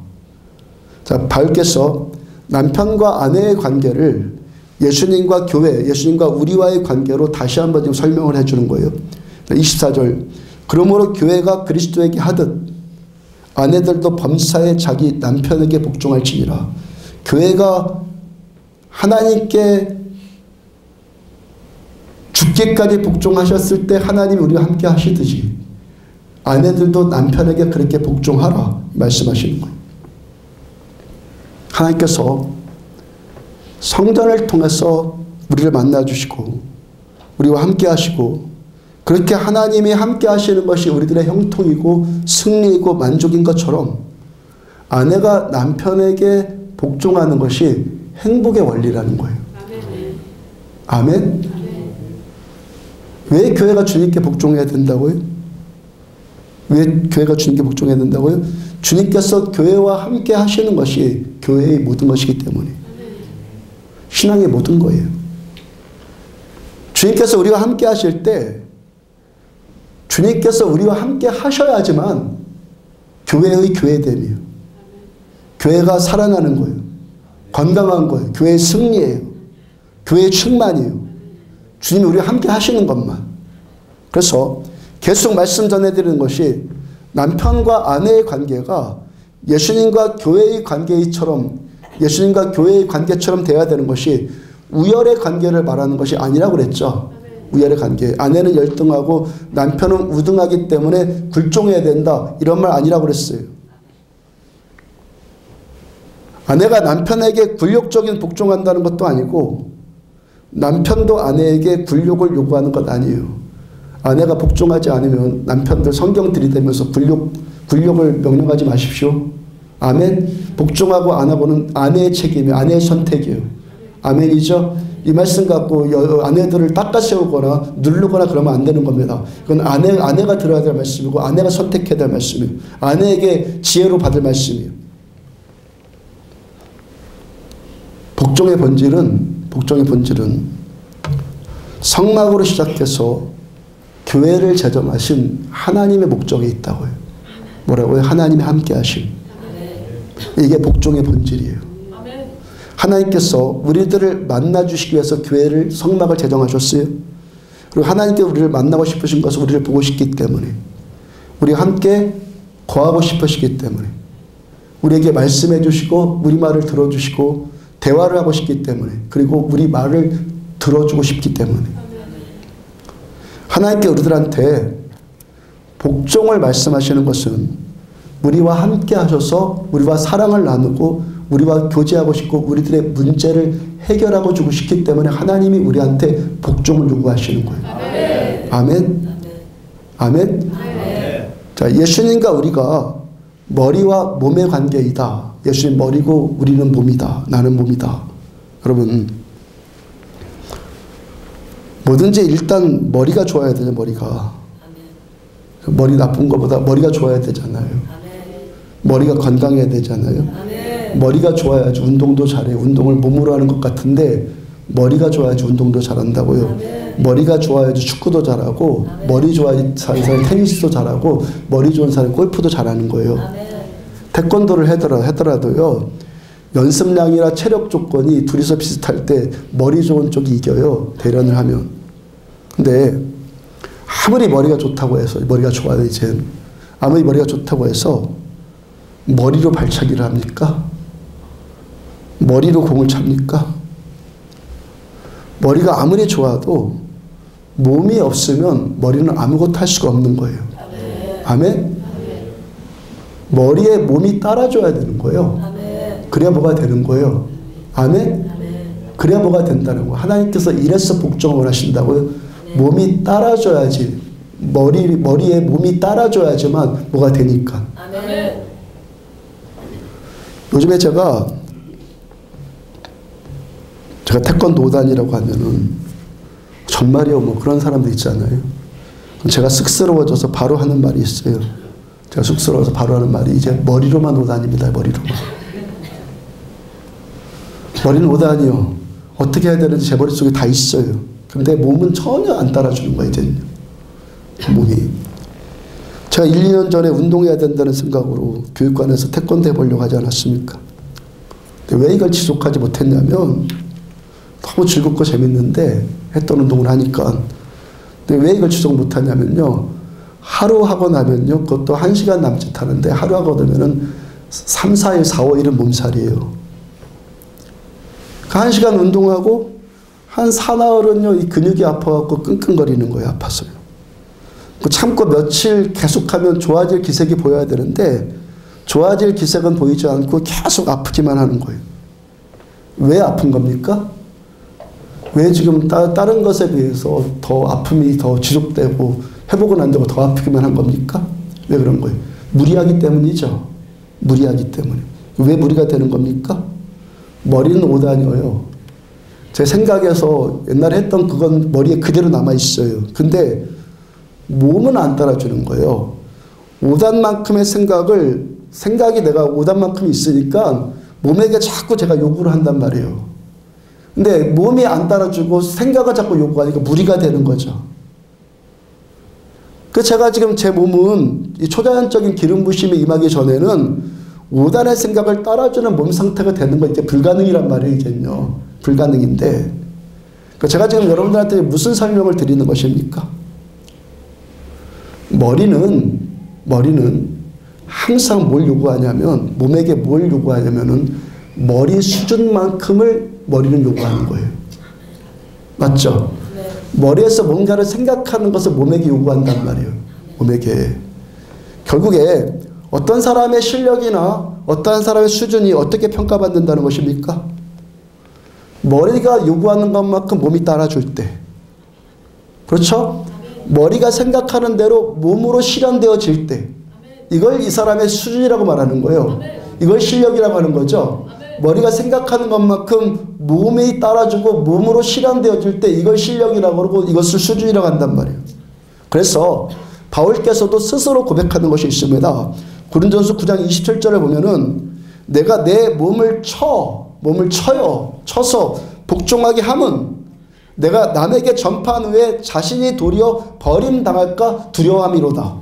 [SPEAKER 1] 자, 바울께서 남편과 아내의 관계를 예수님과 교회, 예수님과 우리와의 관계로 다시 한번 지금 설명을 해주는 거예요. 24절, 그러므로 교회가 그리스도에게 하듯 아내들도 범사에 자기 남편에게 복종할지니라. 교회가 하나님께 죽기까지 복종하셨을 때 하나님이 우리와 함께 하시듯이 아내들도 남편에게 그렇게 복종하라 말씀하시는 거예요. 하나님께서 성전을 통해서 우리를 만나주시고 우리와 함께 하시고 그렇게 하나님이 함께 하시는 것이 우리들의 형통이고 승리이고 만족인 것처럼 아내가 남편에게 복종하는 것이 행복의 원리라는 거예요. 아멘? 왜 교회가 주님께 복종해야 된다고요? 왜 교회가 주님께 복종해야 된다고요? 주님께서 교회와 함께 하시는 것이 교회의 모든 것이기 때문에 신앙의 모든 거예요. 주님께서 우리와 함께 하실 때 주님께서 우리와 함께 하셔야지만 교회의 교회됨이에요. 교회가 살아나는 거예요. 건강한 거예요. 교회의 승리예요. 교회의 충만이에요. 주님이 우리와 함께 하시는 것만. 그래서 계속 말씀 전해드리는 것이 남편과 아내의 관계가 예수님과 교회의 관계처럼 예수님과 교회의 관계처럼 되어야 되는 것이 우열의 관계를 말하는 것이 아니라고 그랬죠. 우열의 관계. 아내는 열등하고 남편은 우등하기 때문에 굴종해야 된다. 이런 말 아니라고 그랬어요. 아내가 남편에게 굴욕적인 복종한다는 것도 아니고 남편도 아내에게 굴욕을 요구하는 것 아니에요. 아내가 복종하지 않으면 남편들 성경 들이대면서 굴욕을 명령하지 마십시오. 아멘. 복종하고 안 하고는 아내의 책임이에요. 아내의 선택이에요. 아멘이죠. 이 말씀 갖고 아내들을 닦아세우거나 누르거나 그러면 안 되는 겁니다. 그건 아내가 들어야 될 말씀이고 아내가 선택해야 될 말씀이에요. 아내에게 지혜로 받을 말씀이에요. 복종의 본질은 성막으로 시작해서 교회를 제정하신 하나님의 목적이 있다고요. 뭐라고요? 하나님이 함께 하심. 이게 복종의 본질이에요. 하나님께서 우리들을 만나주시기 위해서 교회를 성막을 제정하셨어요. 그리고 하나님께 우리를 만나고 싶으신 것은 우리를 보고 싶기 때문에 우리와 함께 거하고 싶으시기 때문에 우리에게 말씀해 주시고 우리 말을 들어주시고 대화를 하고 싶기 때문에 그리고 우리 말을 들어주고 싶기 때문에 하나님께 우리들한테 복종을 말씀하시는 것은 우리와 함께 하셔서 우리와 사랑을 나누고 우리와 교제하고 싶고 우리들의 문제를 해결하고 주고 싶기 때문에 하나님이 우리한테 복종을 요구하시는 거예요. 아멘. 아멘. 자, 예수님과 우리가 머리와 몸의 관계이다. 예수님 머리고 우리는 몸이다. 나는 몸이다. 여러분 뭐든지 일단 머리가 좋아야 되죠. 머리가. 머리 나쁜 것보다 머리가 좋아야 되잖아요. 머리가 건강해야 되잖아요. 머리가 좋아야지 운동도 잘해요. 운동을 몸으로 하는 것 같은데 머리가 좋아야지 운동도 잘한다고요. 머리가 좋아야지 축구도 잘하고 머리 좋아야지 사람 테니스도 잘하고 머리 좋은 사람이 골프도 잘하는 거예요. 태권도를 하더라도요. 연습량이나 체력 조건이 둘이서 비슷할 때 머리 좋은 쪽이 이겨요. 대련을 하면. 근데 아무리 머리가 좋다고 해서 머리가 좋아요. 이제 아무리 머리가 좋다고 해서 머리로 발차기를 합니까? 머리로 공을 찹니까? 머리가 아무리 좋아도 몸이 없으면 머리는 아무것도 할 수가 없는 거예요. 아멘? 머리에 몸이 따라줘야 되는 거예요. 그래야 뭐가 되는 거예요. 아멘? 그래야 뭐가 된다는 거예요. 하나님께서 이래서 복종을 하신다고요. 몸이 따라줘야지. 머리에 몸이 따라줘야지만 뭐가 되니까. 요즘에 제가 태권도 5단이라고 하면은 정말이요 뭐 그런 사람도 있잖아요. 제가 쑥스러워져서 바로 하는 말이 있어요. 제가 쑥스러워서 바로 하는 말이 이제 머리로만 5단입니다. 머리로만. 머리는 5단이요. 어떻게 해야 되는지 제 머릿속에 다 있어요. 근데 몸은 전혀 안 따라주는 거예요. 이제는. 몸이. 제가 1, 2년 전에 운동해야 된다는 생각으로 교육관에서 태권도 해보려고 하지 않았습니까? 근데 왜 이걸 지속하지 못했냐면 너무 즐겁고 재밌는데 했던 운동을 하니까. 근데 왜 이걸 지속 못하냐면요. 하루 하고 나면요, 그것도 1시간 남짓 하는데 하루 하고 나면은 3, 4일, 4, 5일은 몸살이에요. 그 1시간 운동하고 한 사나흘은요, 이 근육이 아파갖고 끙끙거리는 거예요. 아파서요. 참고 며칠 계속하면 좋아질 기색이 보여야 되는데 좋아질 기색은 보이지 않고 계속 아프기만 하는 거예요. 왜 아픈 겁니까? 왜 지금 다른 것에 비해서 더 아픔이 더 지속되고 회복은 안 되고 더 아프기만 한 겁니까? 왜 그런 거예요? 무리하기 때문이죠. 무리하기 때문에. 왜 무리가 되는 겁니까? 머리는 5단이에요. 제 생각에서 옛날에 했던 그건 머리에 그대로 남아있어요. 근데 몸은 안 따라주는 거예요. 5단만큼의 생각이 내가 5단만큼 있으니까 몸에게 자꾸 제가 요구를 한단 말이에요. 근데 몸이 안 따라주고 생각을 자꾸 요구하니까 무리가 되는 거죠. 그 제가 지금 제 몸은 이 초자연적인 기름 부심이 임하기 전에는 5단의 생각을 따라주는 몸 상태가 되는 거 이제 불가능이란 말이에요. 이제요. 불가능인데 제가 지금 여러분들한테 무슨 설명을 드리는 것입니까? 머리는 항상 뭘 요구하냐면 몸에게 뭘 요구하냐면은 머리 수준만큼을 머리는 요구하는 거예요. 맞죠?
[SPEAKER 2] 네.
[SPEAKER 1] 머리에서 뭔가를 생각하는 것을 몸에게 요구한단 말이에요. 몸에게. 결국에 어떤 사람의 실력이나 어떤 사람의 수준이 어떻게 평가받는다는 것입니까? 머리가 요구하는 것만큼 몸이 따라줄 때. 그렇죠? 머리가 생각하는 대로 몸으로 실현되어질 때. 이걸 이 사람의 수준이라고 말하는 거예요. 이걸 실력이라고 하는 거죠. 머리가 생각하는 것만큼 몸이 따라주고 몸으로 실현되어질 때 이걸 실력이라고 그러고 이것을 수준이라고 한단 말이에요. 그래서 바울께서도 스스로 고백하는 것이 있습니다. 고린도전서 9장 27절에 보면은 내가 내 몸을 쳐서 복종하게 함은 내가 남에게 전파한 후에 자신이 도리어 버림당할까 두려워함이로다.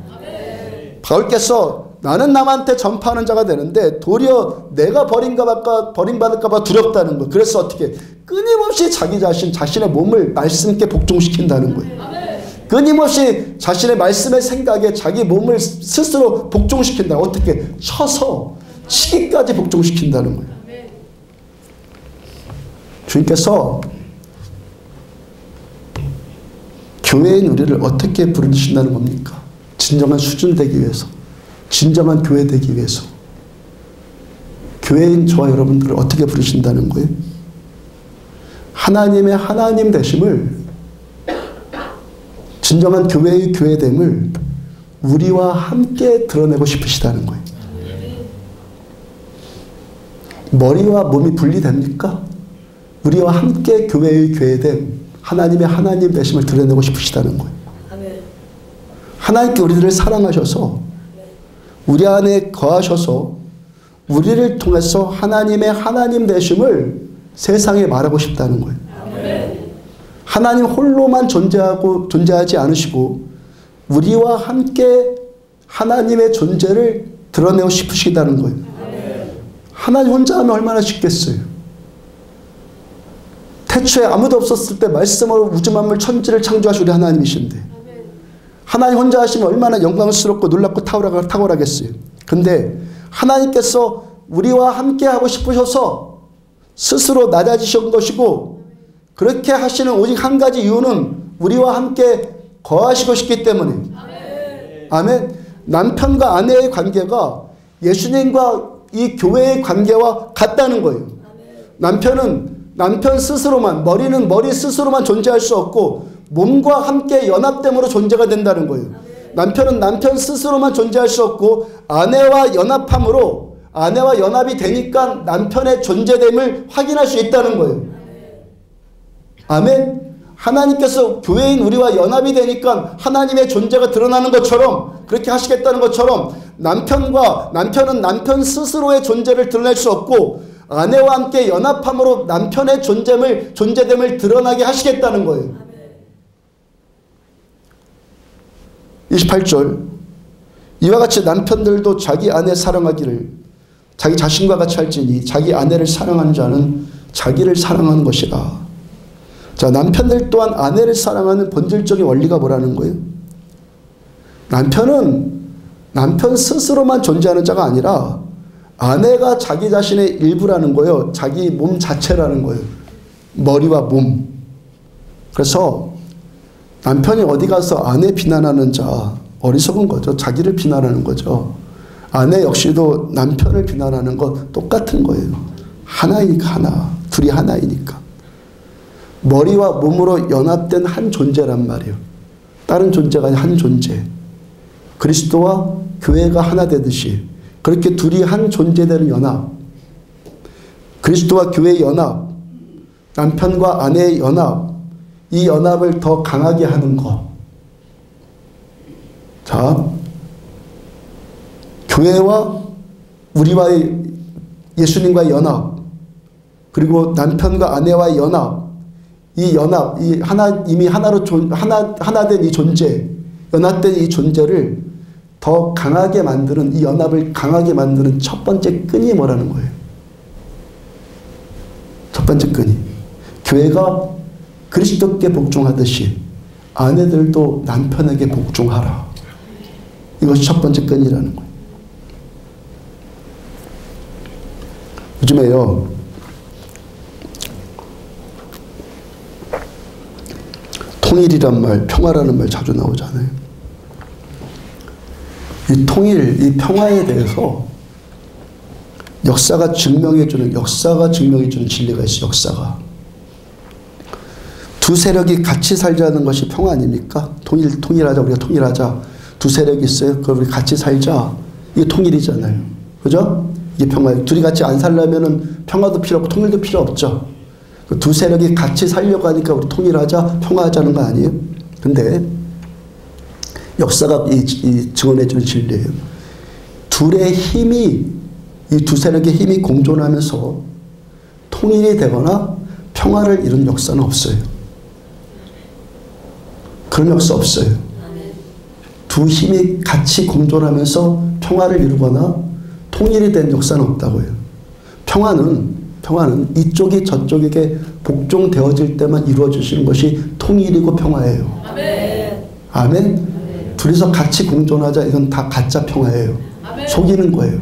[SPEAKER 1] 바울께서 나는 남한테 전파하는 자가 되는데 도리어 내가 버림받을까 봐 두렵다는 거예요. 그래서 어떻게 끊임없이 자기 자신의 몸을 말씀께 복종시킨다는 거예요. 끊임없이 자신의 말씀의 생각에 자기 몸을 스스로 복종시킨다. 어떻게? 쳐서 치기까지 복종시킨다는 거예요. 주님께서 교회인 우리를 어떻게 부르신다는 겁니까? 진정한 수준 되기 위해서, 진정한 교회 되기 위해서 교회인 저와 여러분들을 어떻게 부르신다는 거예요? 하나님의 하나님 되심을, 진정한 교회의 교회됨을 우리와 함께 드러내고 싶으시다는 거예요. 머리와 몸이 분리됩니까? 우리와 함께 교회의 교회됨, 하나님의 하나님 되심을 드러내고 싶으시다는 거예요. 하나님께 우리들을 사랑하셔서 우리 안에 거하셔서 우리를 통해서 하나님의 하나님 되심을 세상에 말하고 싶다는 거예요. 하나님 홀로만 존재하지 않으시고 우리와 함께 하나님의 존재를 드러내고 싶으시다는 거예요. 하나님 혼자 하면 얼마나 쉽겠어요. 태초에 아무도 없었을 때 말씀으로 우주 만물 천지를 창조하신 우리 하나님이신데 하나님 혼자 하시면 얼마나 영광스럽고 놀랍고 탁월하겠어요. 근데 하나님께서 우리와 함께 하고 싶으셔서 스스로 낮아지신 것이고 그렇게 하시는 오직 한 가지 이유는 우리와 함께 거하시고 싶기 때문에. 아멘. 남편과 아내의 관계가 예수님과 이 교회의 관계와 같다는 거예요. 남편은 남편 스스로만, 머리는 머리 스스로만 존재할 수 없고 몸과 함께 연합됨으로 존재가 된다는 거예요. 남편은 남편 스스로만 존재할 수 없고 아내와 연합함으로, 아내와 연합이 되니까 남편의 존재됨을 확인할 수 있다는 거예요. 아멘. 하나님께서 교회인 우리와 연합이 되니까 하나님의 존재가 드러나는 것처럼, 그렇게 하시겠다는 것처럼 남편은 남편 스스로의 존재를 드러낼 수 없고 아내와 함께 연합함으로 남편의 존재됨을 드러나게 하시겠다는 거예요. 28절, 이와 같이 남편들도 자기 아내 사랑하기를 자기 자신과 같이 할지니 자기 아내를 사랑하는 자는 자기를 사랑하는 것이라. 자, 남편들 또한 아내를 사랑하는 본질적인 원리가 뭐라는 거예요? 남편 스스로만 존재하는 자가 아니라 아내가 자기 자신의 일부라는 거예요. 자기 몸 자체라는 거예요. 머리와 몸. 그래서 남편이 어디 가서 아내 비난하는 자 어리석은 거죠. 자기를 비난하는 거죠. 아내 역시도 남편을 비난하는 거 똑같은 거예요. 하나이니까 하나. 둘이 하나이니까. 머리와 몸으로 연합된 한 존재란 말이에요. 다른 존재가 아니라 한 존재. 그리스도와 교회가 하나 되듯이 그렇게 둘이 한 존재되는 연합. 그리스도와 교회의 연합. 남편과 아내의 연합. 이 연합을 더 강하게 하는 것. 자, 교회와 우리와의 예수님과의 연합, 그리고 남편과 아내와의 연합, 이 연합, 이 하나, 이미 하나로 하나된 이 존재, 연합된 이 존재를 더 강하게 만드는, 이 연합을 강하게 만드는 첫 번째 끈이 뭐라는 거예요? 첫 번째 끈이. 교회가 그리스도께 복종하듯이 아내들도 남편에게 복종하라. 이것이 첫 번째 끈이라는 거예요. 요즘에요, 통일이란 말, 평화라는 말 자주 나오잖아요. 이 통일, 이 평화에 대해서 역사가 증명해주는 진리가 있어요. 역사가. 두 세력이 같이 살자는 것이 평화 아닙니까? 통일하자, 우리가 통일하자. 두 세력이 있어요. 그럼 우리 같이 살자. 이게 통일이잖아요. 그죠? 이게 평화예요. 둘이 같이 안 살려면은 평화도 필요 없고 통일도 필요 없죠. 두 세력이 같이 살려고 하니까 우리 통일하자, 평화하자는 거 아니에요? 근데 역사가 이 증언해주는 진리예요. 둘의 힘이, 이 두 세력의 힘이 공존하면서 통일이 되거나 평화를 이룬 역사는 없어요. 그런 역사 없어요. 두 힘이 같이 공존하면서 평화를 이루거나 통일이 된 역사는 없다고요. 평화는 이쪽이 저쪽에게 복종되어질 때만 이루어지는 것이 통일이고 평화예요.
[SPEAKER 2] 아멘.
[SPEAKER 1] 아멘? 둘이서 같이 공존하자, 이건 다 가짜 평화예요.
[SPEAKER 2] 아멘.
[SPEAKER 1] 속이는 거예요.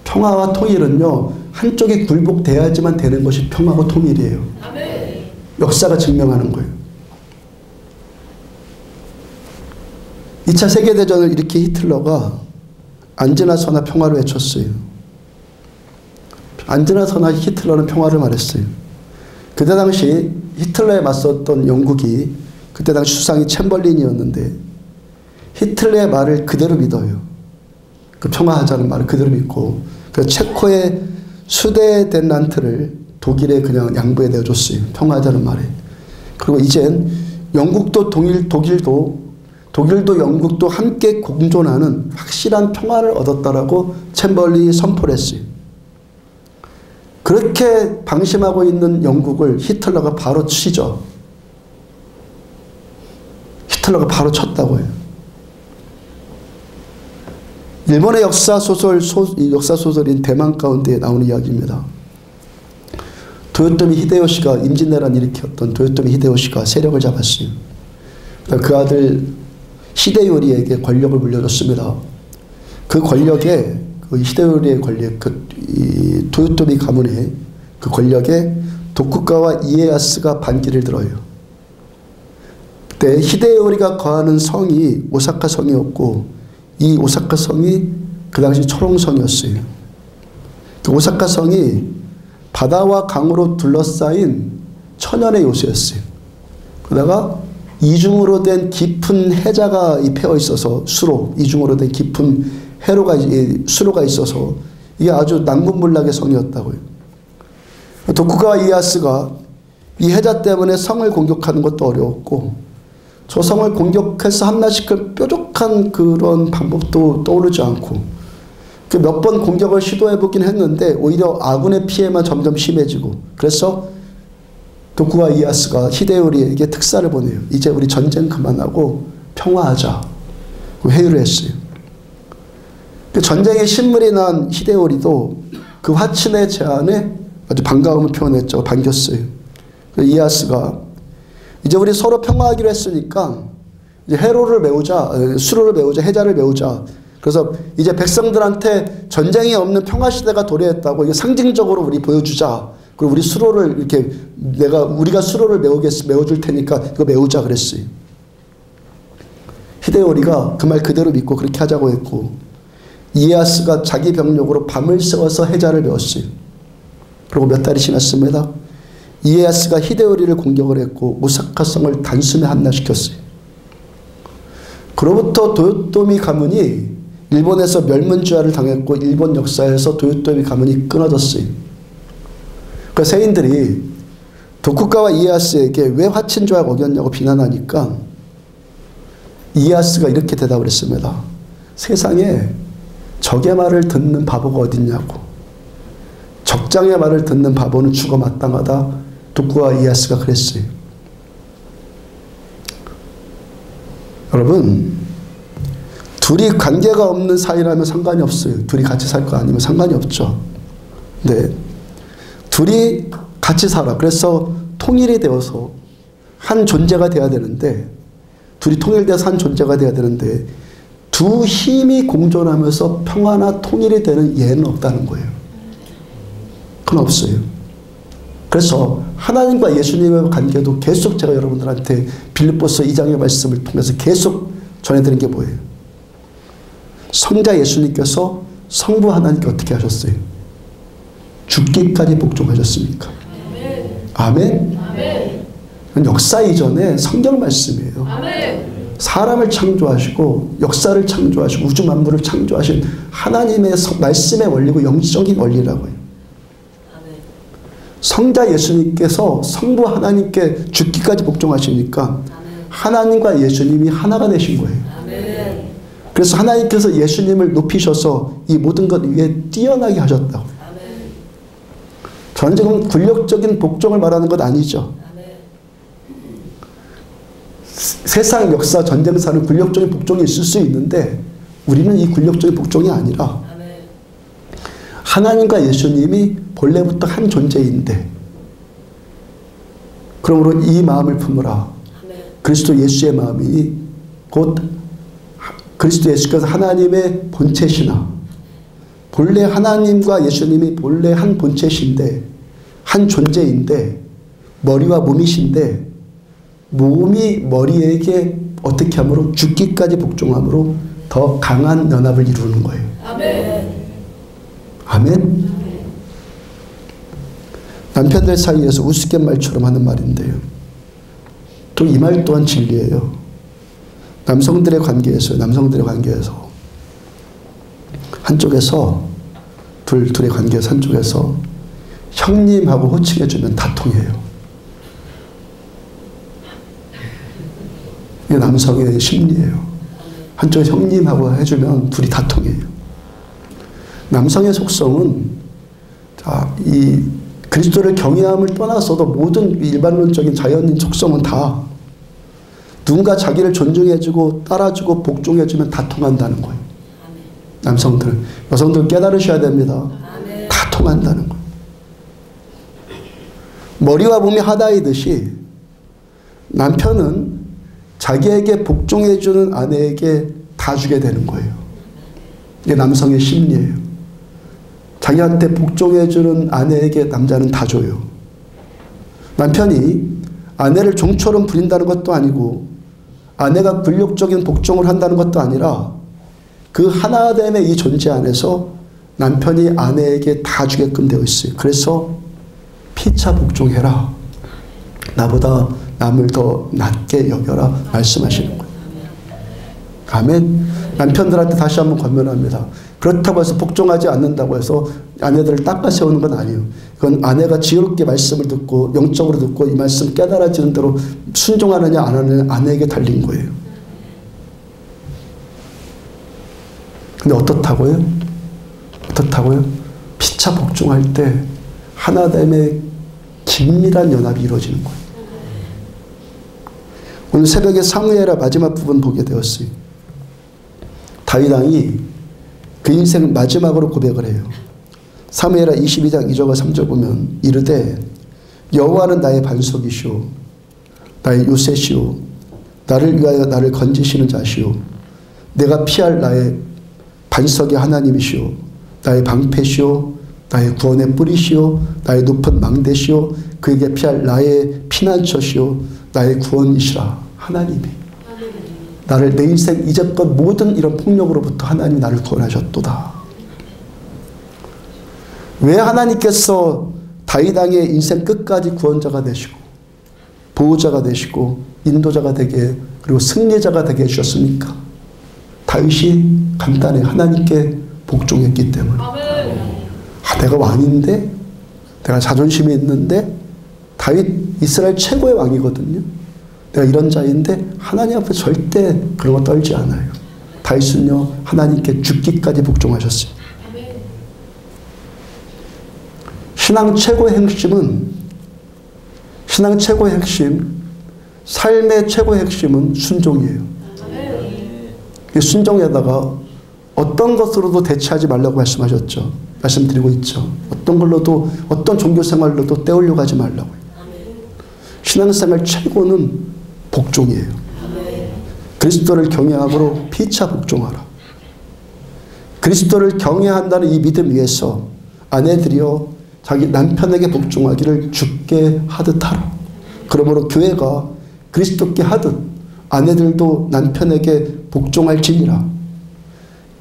[SPEAKER 1] 평화와 통일은요, 한쪽이 굴복돼야지만 되는 것이 평화고 통일이에요.
[SPEAKER 2] 아멘.
[SPEAKER 1] 역사가 증명하는 거예요. 2차 세계대전을 일으킨 히틀러가 안지나 선화 평화를 외쳤어요. 안지나 선화 히틀러는 평화를 말했어요. 그때 당시 히틀러에 맞섰던 영국이 그때 당시 수상이 챔벌린이었는데 히틀러의 말을 그대로 믿어요. 그 평화하자는 말을 그대로 믿고 그 체코의 수데덴란트를 독일에 그냥 양보해 내어줬어요. 평화하자는 말에. 그리고 이젠 영국도 독일도 영국도 함께 공존하는 확실한 평화를 얻었다라고 챔벌린이 선포를 했어요. 그렇게 방심하고 있는 영국을 히틀러가 바로 치죠. 히틀러가 바로 쳤다고요. 일본의 역사소설인 대만 가운데 나오는 이야기입니다. 도요토미 히데요시가 임진왜란 일으켰던 도요토미 히데요시가 세력을 잡았어요. 그 아들 히데요리에게 권력을 물려줬습니다. 그 권력에, 그 히데요리의 권력, 이 도요토미 가문의 그 권력에 도쿠가와 이에야스가 반기를 들어요. 그때 히데요리가 거하는 성이 오사카 성이었고, 이 오사카 성이 그 당시 초롱성이었어요. 그 오사카 성이 바다와 강으로 둘러싸인 천연의 요새였어요. 그러다가 이중으로 된 깊은 해자가 패어 있어서 이중으로 된 깊은 수로가 있어서 이게 아주 난군불락의 성이었다고요. 도쿠가와 이에야스가 이 해자 때문에 성을 공격하는 것도 어려웠고 저 성을 공격해서 함락시킬 뾰족한 그런 방법도 떠오르지 않고 몇 번 공격을 시도해보긴 했는데 오히려 아군의 피해만 점점 심해지고 그래서 도쿠가와 이에야스가 히데요리에게 특사를 보내요. 이제 우리 전쟁 그만하고 평화하자. 회유를 했어요. 그 전쟁의 신물이 난 히데요리도 그 화친의 제안에 아주 반가움을 표현했죠. 반겼어요. 이에야스가 이제 우리 서로 평화하기로 했으니까 이제 해로를 메우자, 수로를 메우자, 해자를 메우자. 그래서 이제 백성들한테 전쟁이 없는 평화 시대가 도래했다고 이게 상징적으로 우리 보여주자. 그리고 우리 수로를 이렇게 우리가 수로를 메워줄 테니까 이거 메우자 그랬어요. 히데요리가 그 말 그대로 믿고 그렇게 하자고 했고, 이에야스가 자기 병력으로 밤을 새워서 해자를 메웠어요. 그리고 몇 달이 지났습니다. 이에야스가 히데요리를 공격을 했고 오사카성을 단숨에 함락시켰어요. 그로부터 도요토미 가문이 일본에서 멸문주화를 당했고 일본 역사에서 도요토미 가문이 끊어졌어요. 그 세인들이 도쿠가와 이에야스에게 왜 화친조약 어겼냐고 비난하니까 이에야스가 이렇게 대답을 했습니다. 세상에 적의 말을 듣는 바보가 어딨냐고. 적장의 말을 듣는 바보는 죽어 마땅하다. 도쿠가와 이에야스가 그랬어요. 여러분, 둘이 관계가 없는 사이라면 상관이 없어요. 둘이 같이 살 거 아니면 상관이 없죠. 네. 둘이 같이 살아. 그래서 통일이 되어서 한 존재가 돼야 되는데, 둘이 통일돼서 한 존재가 돼야 되는데, 두 힘이 공존하면서 평화나 통일이 되는 예는 없다는 거예요. 그건 없어요. 그래서 하나님과 예수님의 관계도 계속 제가 여러분들한테 빌립보서 2장의 말씀을 통해서 계속 전해드린 게 뭐예요? 성자 예수님께서 성부 하나님께 어떻게 하셨어요? 죽기까지 복종하셨습니까? 아멘? 아멘. 역사 이전에 성경 말씀이에요. 아멘. 사람을 창조하시고 역사를 창조하시고 우주 만물을 창조하신 하나님의 말씀의 원리고 영적인 원리라고요. 성자 예수님께서 성부 하나님께 죽기까지 복종하시니까 하나님과 예수님이 하나가 되신 거예요. 그래서 하나님께서 예수님을 높이셔서 이 모든 것 위에 뛰어나게 하셨다고. 저는 지금 굴욕적인 복종을 말하는 것 아니죠. 세상 역사 전쟁사는 굴욕적인 복종이 있을 수 있는데 우리는 이 굴욕적인 복종이 아니라 하나님과 예수님이 본래부터 한 존재인데, 그러므로 이 마음을 품으라. 그리스도 예수의 마음이 곧 그리스도 예수께서 하나님의 본체시나, 본래 하나님과 예수님이 본래 한 본체신데 한 존재인데 머리와 몸이신데, 몸이 머리에게 어떻게 함으로 죽기까지 복종함으로 더 강한 연합을 이루는 거예요. 아멘. 아멘. 남편들 사이에서 우스갯말처럼 하는 말인데요. 또 이 말 또한 진리예요. 남성들의 관계에서 한쪽에서 둘의 관계에서 한쪽에서 형님하고 호칭해주면 다 통해요. 이게 남성의 심리예요. 한쪽에 형님하고 해주면 둘이 다 통해요. 남성의 속성은 이 그리스도를 경외함을 떠나서도 모든 일반론적인 자연인 속성은 다 누군가 자기를 존중해주고 따라주고 복종해주면 다 통한다는 거예요. 남성들은. 여성들 깨달으셔야 됩니다. 다 통한다는 거예요. 머리와 몸이 하나이듯이 남편은 자기에게 복종해주는 아내에게 다 주게 되는 거예요. 이게 남성의 심리예요. 자기한테 복종해주는 아내에게 남자는 다 줘요. 남편이 아내를 종처럼 부린다는 것도 아니고 아내가 굴욕적인 복종을 한다는 것도 아니라 그 하나됨의 이 존재 안에서 남편이 아내에게 다 주게끔 되어 있어요. 그래서 피차 복종해라. 나보다 남을 더 낮게 여겨라 말씀하시는 거예요. 아멘. 남편들한테 다시 한번 권면합니다. 그렇다고 해서 복종하지 않는다고 해서 아내들을 닦아 세우는 건 아니에요. 그건 아내가 지혜롭게 말씀을 듣고 영적으로 듣고 이 말씀 깨달아지는 대로 순종하느냐 안 하느냐 아내에게 달린 거예요. 근데 어떻다고요? 피차 복종할 때 하나됨의 긴밀한 연합이 이루어지는 거예요. 오늘 새벽에 사무엘하 마지막 부분 보게 되었어요. 다윗 왕이 그 인생 마지막으로 고백을 해요. 사무엘하 22장 2절과 3절 보면 이르되 여호와는 나의 반석이시오 나의 요새시오 나를 위하여 나를 건지시는 자시오. 내가 피할 나의 반석의 하나님이시오. 나의 방패시오. 나의 구원의 뿌리시오. 나의 높은 망대시오. 그에게 피할 나의 피난처시오. 나의 구원이시라. 하나님이 나를 내 인생 이제껏 모든 이런 폭력으로부터 하나님이 나를 구원하셨도다. 왜 하나님께서 다윗 왕의 인생 끝까지 구원자가 되시고 보호자가 되시고 인도자가 되게 그리고 승리자가 되게 해주셨습니까? 다윗이 간단히 하나님께 복종했기 때문에. 내가 왕인데, 내가 자존심이 있는데, 다윗 이스라엘 최고의 왕이거든요. 내가 이런 자인데 하나님 앞에 절대 그런 거 떨지 않아요. 다윗은요 하나님께 죽기까지 복종하셨어요. 신앙 최고의 핵심, 삶의 최고의 핵심은 순종이에요. 이 순종에다가 어떤 것으로도 대체하지 말라고 말씀하셨죠. 말씀드리고 있죠. 어떤 걸로도, 어떤 종교생활로도 때우려고 하지 말라고요. 신앙생활 최고는 복종이에요. 그리스도를 경외함으로 피차 복종하라. 그리스도를 경외한다는 이 믿음 위에서 아내들이여 자기 남편에게 복종하기를 주께 하듯 하라. 그러므로 교회가 그리스도께 하듯 아내들도 남편에게 복종할지니라.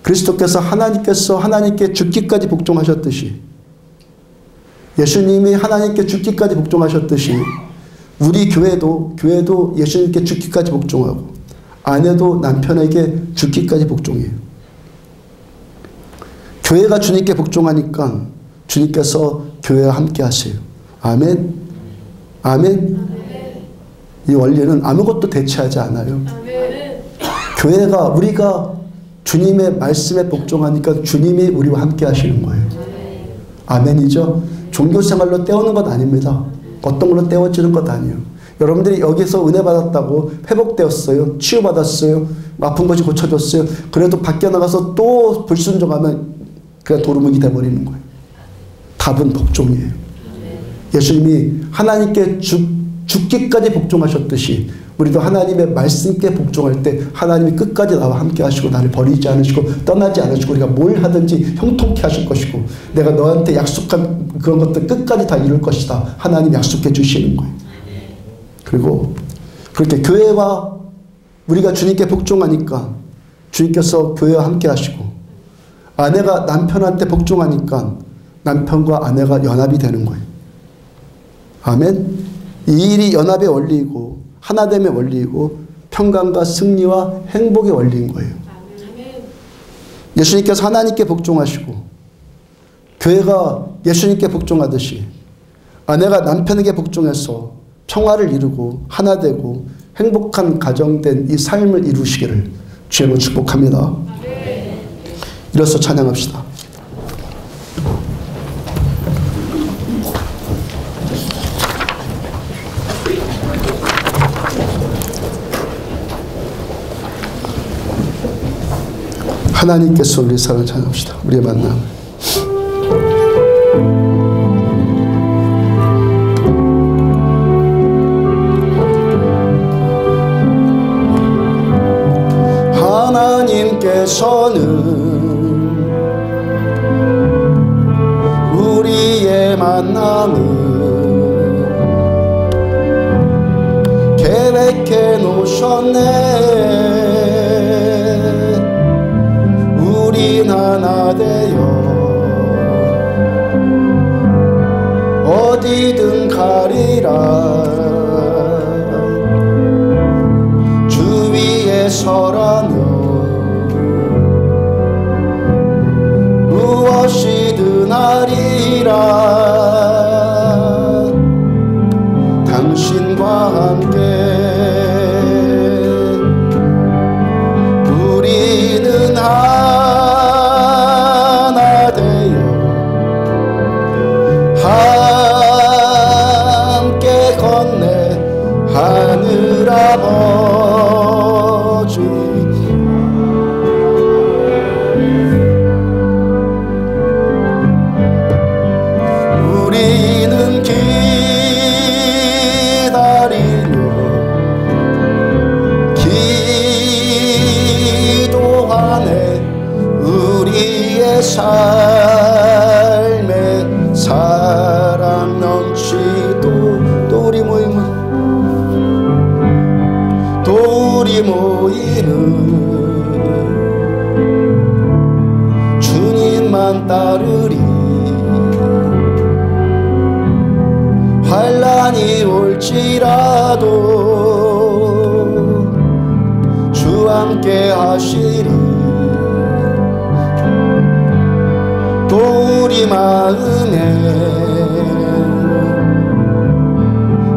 [SPEAKER 1] 그리스도께서 하나님께 죽기까지 복종하셨듯이, 예수님이 하나님께 죽기까지 복종하셨듯이 우리 교회도 예수님께 죽기까지 복종하고 아내도 남편에게 죽기까지 복종해요. 교회가 주님께 복종하니까 주님께서 교회와 함께 하세요. 아멘. 아멘. 이 원리는 아무것도 대체하지 않아요. 교회가, 우리가 주님의 말씀에 복종하니까 주님이 우리와 함께 하시는 거예요. 아멘이죠. 종교생활로 때우는 것 아닙니다. 어떤 걸로 때워지는 것 아니에요. 여러분들이 여기서 은혜 받았다고 회복되었어요. 치유받았어요. 아픈 것이 고쳐졌어요. 그래도 밖에 나가서 또 불순종하면 그냥 도루묵이 돼버리는 거예요. 답은 복종이에요. 예수님이 하나님께 죽기까지 복종하셨듯이 우리도 하나님의 말씀께 복종할 때 하나님이 끝까지 나와 함께 하시고 나를 버리지 않으시고 떠나지 않으시고 우리가 뭘 하든지 형통케 하실 것이고 내가 너한테 약속한 그런 것들 끝까지 다 이룰 것이다. 하나님 약속해 주시는 거예요. 그리고 그렇게 교회와 우리가 주님께 복종하니까 주님께서 교회와 함께 하시고 아내가 남편한테 복종하니까 남편과 아내가 연합이 되는 거예요. 아멘. 이 일이 연합의 원리이고 하나됨의 원리이고 평강과 승리와 행복의 원리인 거예요. 예수님께서 하나님께 복종하시고 교회가 예수님께 복종하듯이 아내가 남편에게 복종해서 평화를 이루고 하나 되고 행복한 가정된 이 삶을 이루시기를 주님으로 축복합니다. 일어서 찬양합시다. 하나님께서 우리 사랑을 찬양합시다. 우리의 만남. 하나님께서는 우리의 만남을 계획해 놓으셨네. 우린 하나 되어 어디든 가리라. 주 위에 서라면 무엇이든 하리라. 당신과 함께 우리는 하나 되어 함께 건네 하늘 아버지. 우리는 기다리며 삶에 사랑 넘치도 또 우리 모임은 주님만 따르리. 환난이 올지라도 주 함께 하시리. 또 우리 마음에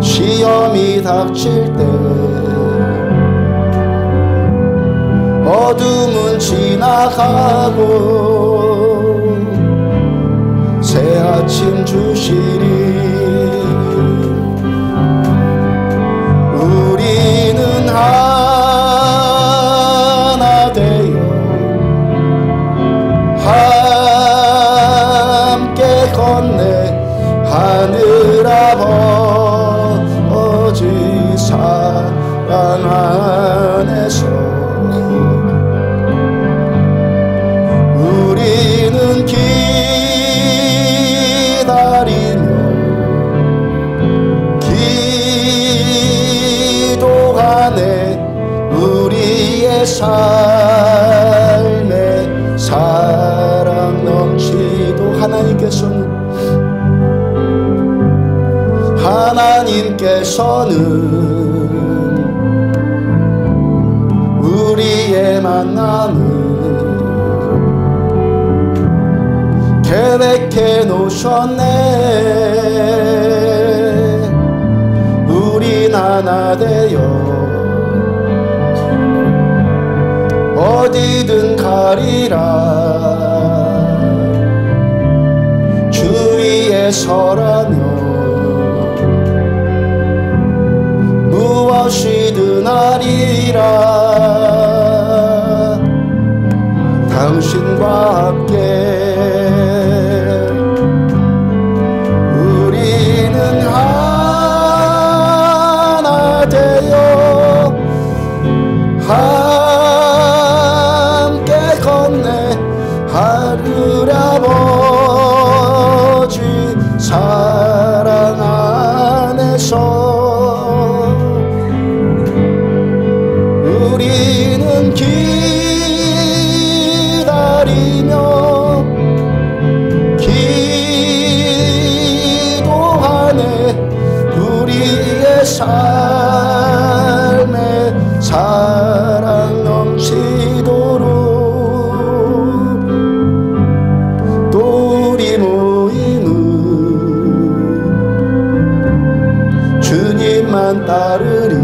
[SPEAKER 1] 시험이 닥칠 때 어둠은 지나가고 새 아침 주시리. 우리는 하나 되어 함께 건네 하늘 아버지 사랑 안에서 우리는 기다리며 기도하네. 우리의 삶에 사랑 넘치도 하나님께서는 우리의 만남을 계획해 놓으셨네. 우린 하나 되어 어디든 가리라. 주위에 서라며 무엇이든 하리라. 당신과 함께 우리는 하나 되어 함께 건네 하늘 아버지 사랑 안에서 우리는 기다리며 기도하네. 우리의 삶에 사랑 넘치도록 또 우리 모임은 주님만 따르리.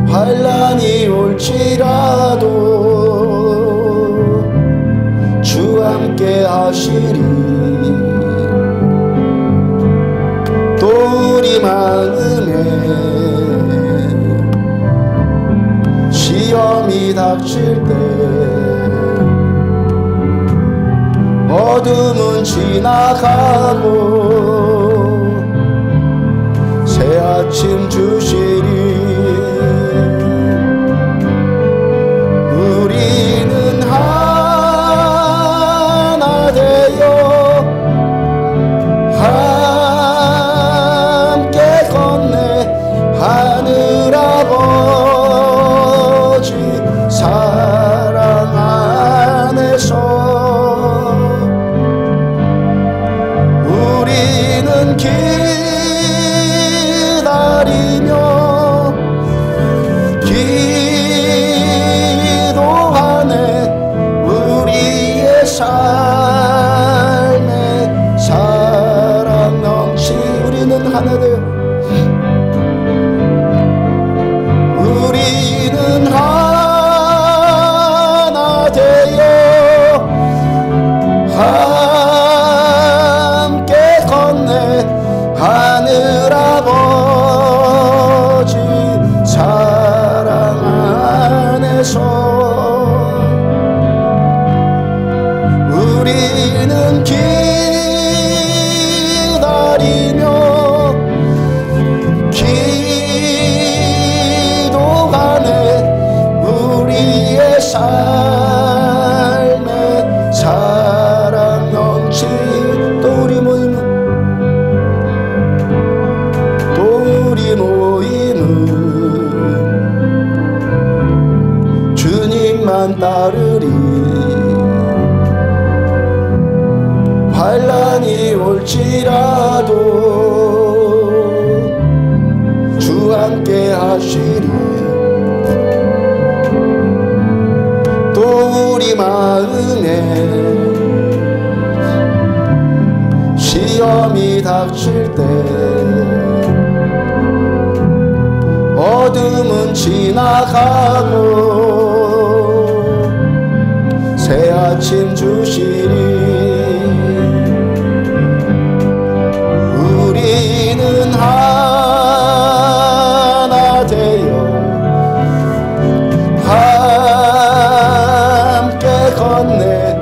[SPEAKER 1] 환난이 올지라도 주 함께 하시리. 또 우리 마음에 시험이 닥칠 때 어둠은 지나가고 새 아침 주시리. 우리는 하나 되어 함께 건네 하늘 아버지 사랑 안에서 우리는 기다리며 기도하네. 우리의 삶에 사랑 넘치. 우리는 하나 되어 우리는 하나 되어 함께 건네 하늘 아버지 사랑 안에서 우리는 기다리며 기도하네. 우리의 삶 환란이 올지라도 주 함께 하시리. 또 우리 마음에 시험이 닥칠 때 어둠은 지나가고 새 아침 주시리. 우리는 하나 되어 함께 건네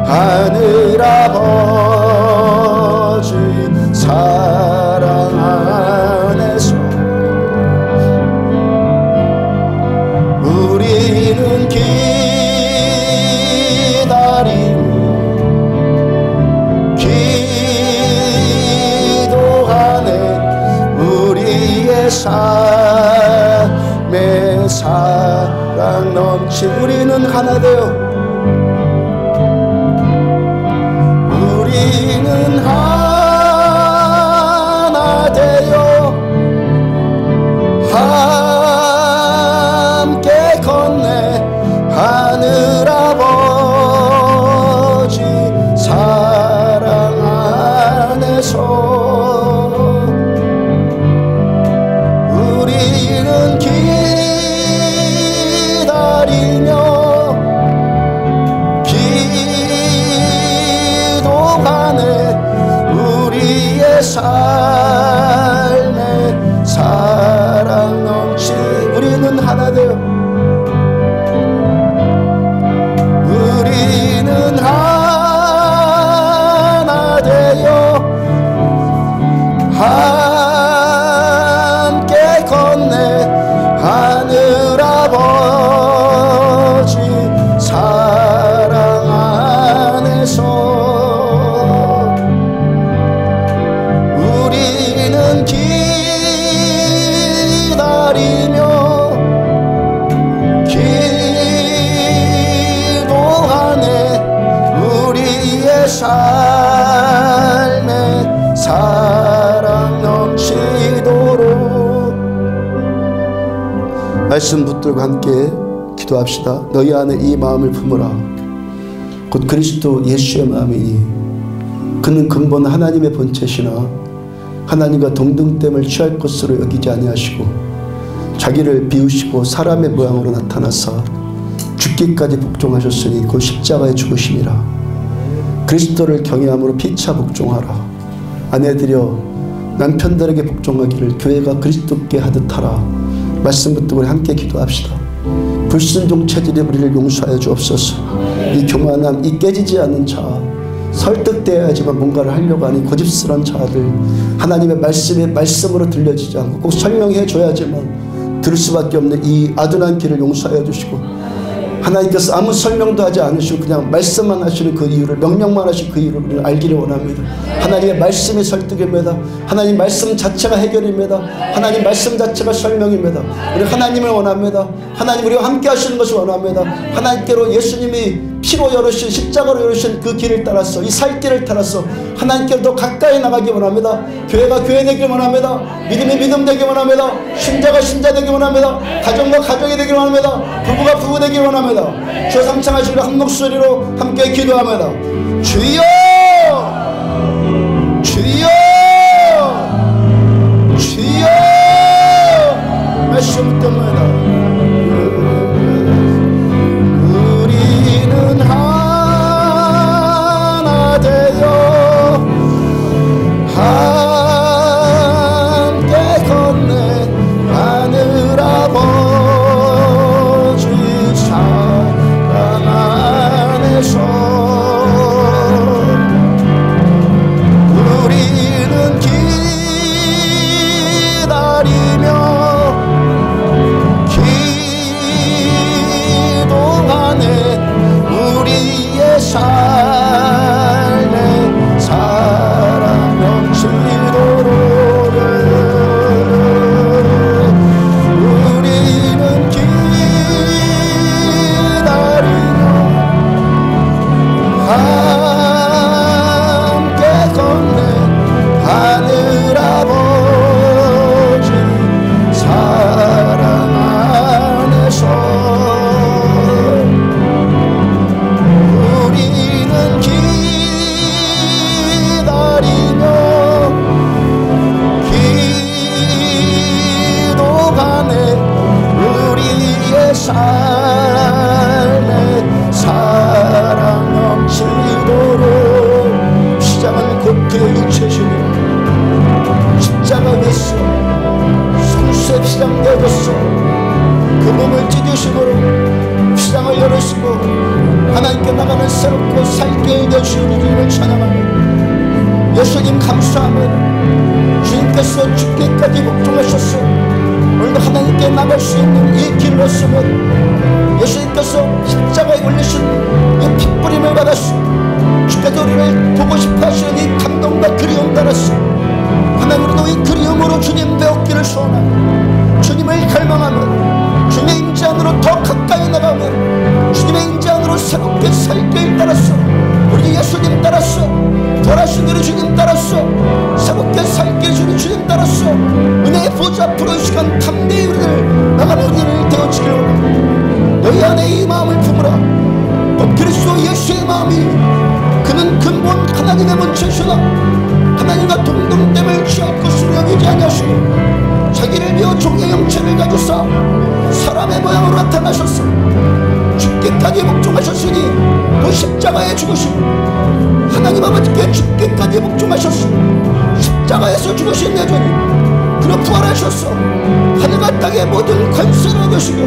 [SPEAKER 1] 하늘 아버지 사랑 안에서 우리는 기도하네. 우리의 삶에 사랑 넘친 우리는 하나 되어 우리는 하나 되어 함께 건네 하늘 아버지 사랑 안에서 우리는 기다리며 우리의 삶에 사랑 넘치 우리는 하나 되어 우리는 하나 되어 함께 건네 하늘 아버지 사랑 안에서 우리는 기다리며 기도하네. 우리의 삶에 사랑 넘치도록. 말씀 붙들고 함께 기도합시다. 너희 안에 이 마음을 품으라. 곧 그리스도 예수의 마음이니 그는 근본 하나님의 본체시나 하나님과 동등됨을 취할 것으로 여기지 아니하시고 자기를 비우시고 사람의 모양으로 나타나사 죽기까지 복종하셨으니 곧 십자가의 죽으심이라. 그리스도를 경외함으로 피차 복종하라. 아내들여 남편들에게 복종하기를 교회가 그리스도께 하듯 하라. 말씀 붙들고 우리 함께 기도합시다. 불순종 체질의 우리를 용서하여 주옵소서. 이 교만함, 이 깨지지 않는 자아, 설득되어야지만 뭔가를 하려고 하는 고집스러운 자들, 하나님의 말씀으로 들려지지 않고 꼭 설명해 줘야지만 들을 수밖에 없는 이 아둔한 길을 용서하여 주시고, 하나님께서 아무 설명도 하지 않으시고 그냥 말씀만 하시는 그 이유를, 명령만 하시는 그 이유를 우리는 알기를 원합니다. 하나님의 말씀이 설득입니다. 하나님 말씀 자체가 해결입니다. 하나님 말씀 자체가 설명입니다. 우리 하나님을 원합니다. 하나님 우리와 함께 하시는 것을 원합니다. 하나님께로 예수님이 피로 열으신, 십자가로 열으신 그 길을 따라서, 이 살 길을 따라서 하나님께로 더 가까이 나가기 원합니다. 교회가 교회 되기 원합니다. 믿음이 믿음 되기 원합니다. 신자가 신자 되기 원합니다. 가정과 가정이 되기 원합니다. 부부가 부부 되기 원합니다. 주여 삼창하시기로 한 목소리로 함께 기도합니다. 주여! 주여! 주여! 말씀 때문에 우리는 하나 되어 함께 건네 하늘 아버지 사랑 안에서 시장되어졌어. 그 몸을 찢으심으로 시장을 열으시고 하나님께 나가는 새롭고 살게 되시는 주님을 찬양합니다. 예수님 감사합니다. 주님께서 죽기까지 복종하셨어. 오늘도 하나님께 나갈 수 있는 이 길로서는 예수님께서 십자가에 올리신 이 핏부림을 받았어. 주께서 우리를 보고 싶어 하시는 이 감동과 그리움 따랐어. 하나님으로도 이 그리움으로 주님 배웠기를 소원하며 주님을 갈망하며 주님의 임재 안으로 더 가까이 나가며 주님의 임재 안으로 새롭게 살길 따랐어. 우리 예수님 따랐어. 돌아신 우리 주님 따랐어. 새롭게 살길 주는 주님 따랐어. 은혜의 보좌 앞으로 이 시간 담대히 우리를 나가는 우리를 되어지길 원합니다. 너희 안에 이 마음을 품으라. 곧 그리스도 예수의 마음이 그는 근본 하나님의 문체시다. 하나님과 동등됨을 취할 것으로 여기지 아니하시고 자기를 비워 종의 형체를 가져사 사람의 모양으로 나타나셨어. 죽기까지 복종하셨으니 또 십자가에 죽으시고 하나님 아버지께 죽기까지 복종하셨어. 십자가에서 죽으신 여전히 그로 부활하셨어. 하늘과 땅의 모든 권세를 얻으시고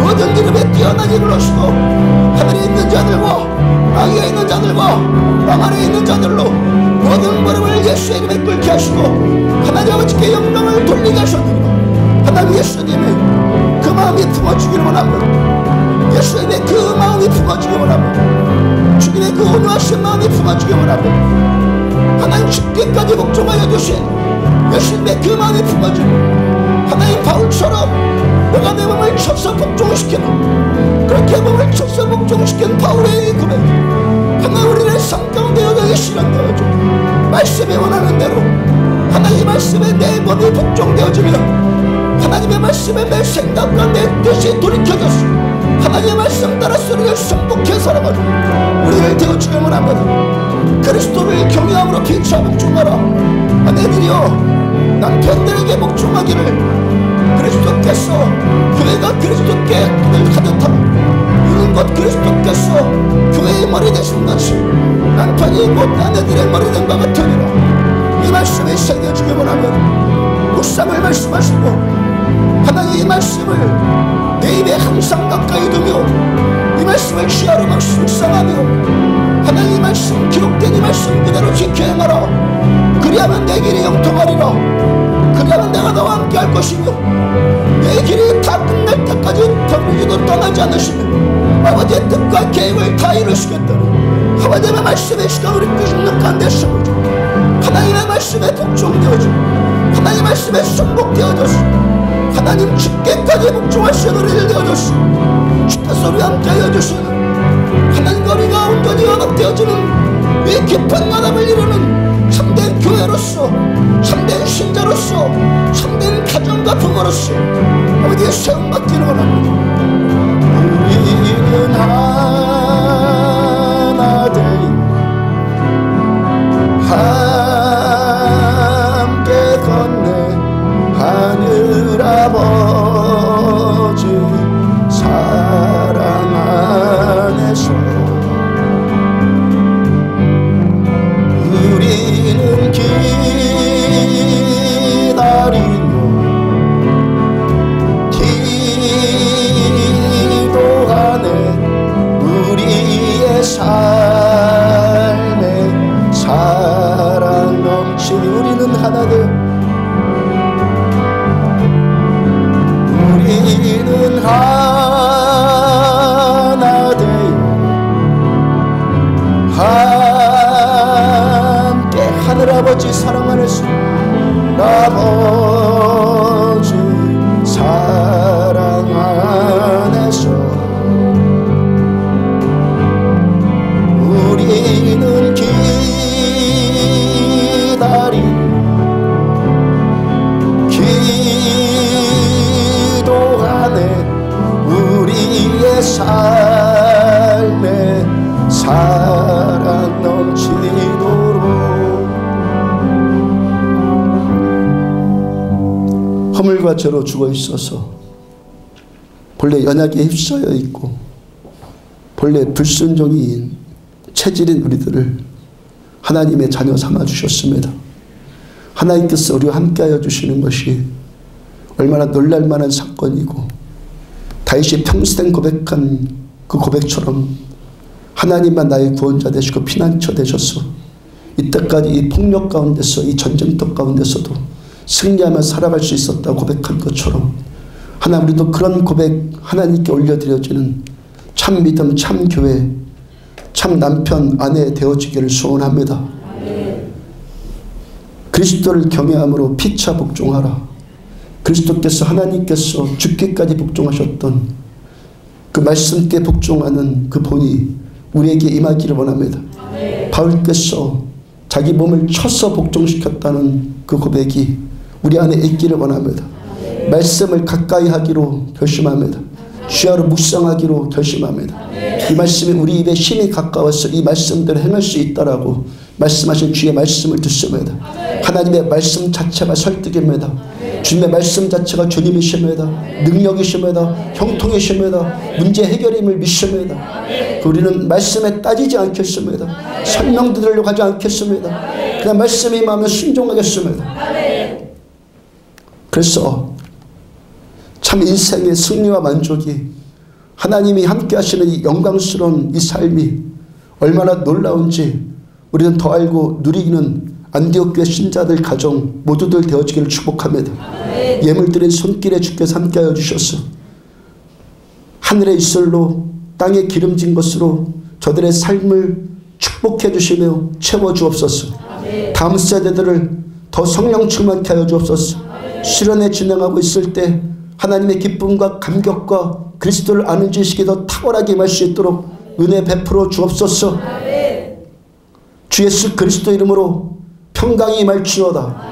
[SPEAKER 1] 모든 이름에 뛰어난 이름을 얻으시고 하늘에 있는 자들과 땅에 있는 자들과 땅 아래에 있는 자들로 모든 무릎을 예수의 이름에 꿇게 하시고 하나님 아버지께 영광을 돌리게 하셨느니라. 하나님 예수님의 그 마음이 품어주기를 원합니다. 예수님의 그 마음이 품어주기를 원합니다. 주님의 그 온유하신 마음이 품어주기를 원합니다. 하나님 죽기까지 복종하여 주신 예수님의 그 마음이 품어주고 하나님 바울처럼 내가 내 몸을 쳐서 복종시키는 그렇게 몸을 쳐서 복종시킨 바울의 이 고백 하나님 우리를 삶 가운데 여전히 실현되어줘. 말씀이 원하는 대로 하나님 말씀에 내 몸이 복종되어지며 하나님의 말씀에 내 생각과 내 뜻이 돌이켜졌어. 하나님의 말씀 따라서 우리를 승복해 살아가지고 우리를 되어주길 원합니다. 그리스도를 경외함으로 피차 복종하라. 아내들이여 남편들에게 복종하기를 그리스도께서 교회가 그리스도께 을 하듯하고 이는 곧 그리스도께서 교회의 머리 되신 것이 남편이 곧 아내들의 머리 된 것 같으니라. 이 말씀을 새겨주길 원하면 묵상을 말씀하시고 하나님 이 말씀을 내 입에 항상 가까이 두며 이 말씀을 취하로 막 묵상하며 하나님 이 말씀 기록된 이 말씀 그대로 지켜 행하라. 그리하면 내 길이 영통하리라. 그리하면 내가 너와 함께 할 것이며 내 길이 다 끝날 때까지 더불지도 떠나지 않으시며 아버지의 뜻과 계획을 다 이루시겠다는 하나님의 말씀의 시간 우리 꾸준한 데서 하나님의 말씀에 복종되어져 하나님의 말씀에 순복되어졌어. 하나님 주께까지 복종하시는 우리를 되어줬어. 주께서 우리 함께 하여주시는 하나님과 우리가 온전히 연합되어지는 이 깊은 연합을 이루는 참된 교회로서 참된 신자로서 참된 가정과 부모로서 아버지의 세움받기를 원합니다. 우리는 하나 되어 함께 건네 하늘 아버지 사랑 안에서 우리는 기다리며 기도하네. 우리의 삶에 사랑 넘치니 우리는 하나 되어 우리는 하나 되어 함께 하늘아버지 사랑 안에서 아버지 사랑 안에서 우리는 기다리고 우리의 삶에 사랑 넘치도록 허물과 죄로 죽어 있어서 본래 연약에 휩싸여 있고 본래 불순종인 체질인 우리들을 하나님의 자녀 삼아 주셨습니다. 하나님께서 우리와 함께하여 주시는 것이 얼마나 놀랄만한 사건이고, 다윗이 평생 고백한 그 고백처럼 하나님만 나의 구원자 되시고 피난처 되셔서 이때까지 이 폭력 가운데서, 이 전쟁터 가운데서도 승리하며 살아갈 수 있었다 고백한 것처럼, 하나님 우리도 그런 고백 하나님께 올려드려지는 참 믿음, 참 교회, 참 남편, 아내 되어지기를 소원합니다. 그리스도를 경외함으로 피차 복종하라. 그리스도께서, 하나님께서 죽기까지 복종하셨던 그 말씀께 복종하는 그 본이 우리에게 임하기를 원합니다. 바울께서 자기 몸을 쳐서 복종시켰다는 그 고백이 우리 안에 있기를 원합니다. 말씀을 가까이 하기로 결심합니다. 주야로 묵상하기로 결심합니다. 이 말씀이 우리 입에 힘이 가까워서 이 말씀대로 행할 수 있다라고 말씀하신 주의 말씀을 듣습니다. 하나님의 말씀 자체가 설득입니다. 주님의 말씀 자체가 주님이십니다. 능력이십니다. 형통이십니다. 문제 해결임을 믿습니다. 우리는 말씀에 따지지 않겠습니다. 설명 들으려고 하지 않겠습니다. 그냥 말씀이 임하면 순종하겠습니다. 그래서 참 인생의 승리와 만족이, 하나님이 함께 하시는 이 영광스러운 이 삶이 얼마나 놀라운지 우리는 더 알고 누리기는 안디옥 교회 신자들 가정 모두들 되어지기를 축복합니다. 예물드린 손길에 주께서 함께하여 주셔서 하늘의 이슬로 땅에 기름진 것으로 저들의 삶을 축복해 주시며 채워 주옵소서. 다음 세대들을 더 성령 충만케 하여 주옵소서. 수련회 진행하고 있을 때 하나님의 기쁨과 감격과 그리스도를 아는 지식이 더 탁월하게 임할 수 있도록 은혜 베풀어 주옵소서. 주 예수 그리스도 이름으로 평강이 임할지어다.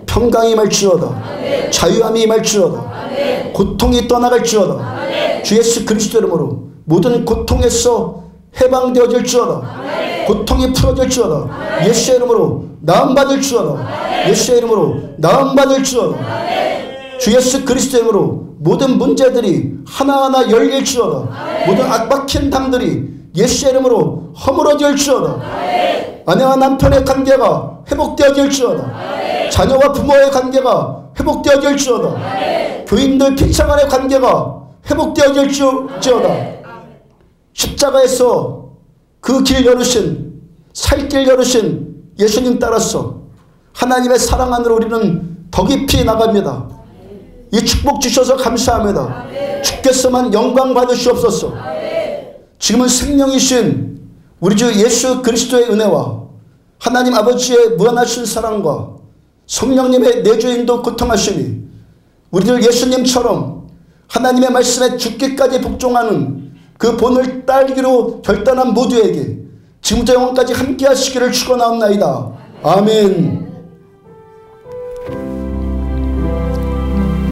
[SPEAKER 1] 평강이 임할지어다. 자유함이 임할지어다. 고통이 떠나갈지어다. 주 예수 그리스도 이름으로 모든 고통에서 해방되어질지어다. 고통이 풀어질지어다. 예수의 이름으로 나음받을지어다. 예수의 이름으로 나음받을지어다. 주 예수 그리스도 이름으로 모든 문제들이 하나하나 열릴지어다. 모든 악박힌 담들이 예수의 이름으로 허물어질지어다. 아내와 남편의 관계가 회복되어질지어다. 자녀와 부모의 관계가 회복되어질지어다. 교인들 피차 간의 관계가 회복되어질지어다. 십자가에서 그 길 열으신, 살 길 열으신 예수님 따라서 하나님의 사랑 안으로 우리는 더 깊이 나갑니다. 이 축복 주셔서 감사합니다. 주께서만 영광 받으시옵소서. 지금은 생명이신 우리 주 예수 그리스도의 은혜와 하나님 아버지의 무한하신 사랑과 성령님의 내주인도 고통하심이 우리들 예수님처럼 하나님의 말씀에 죽기까지 복종하는 그 본을 따르기로 결단한 모두에게 지금부터 영원까지 함께 하시기를 축원하옵나이다. 아멘.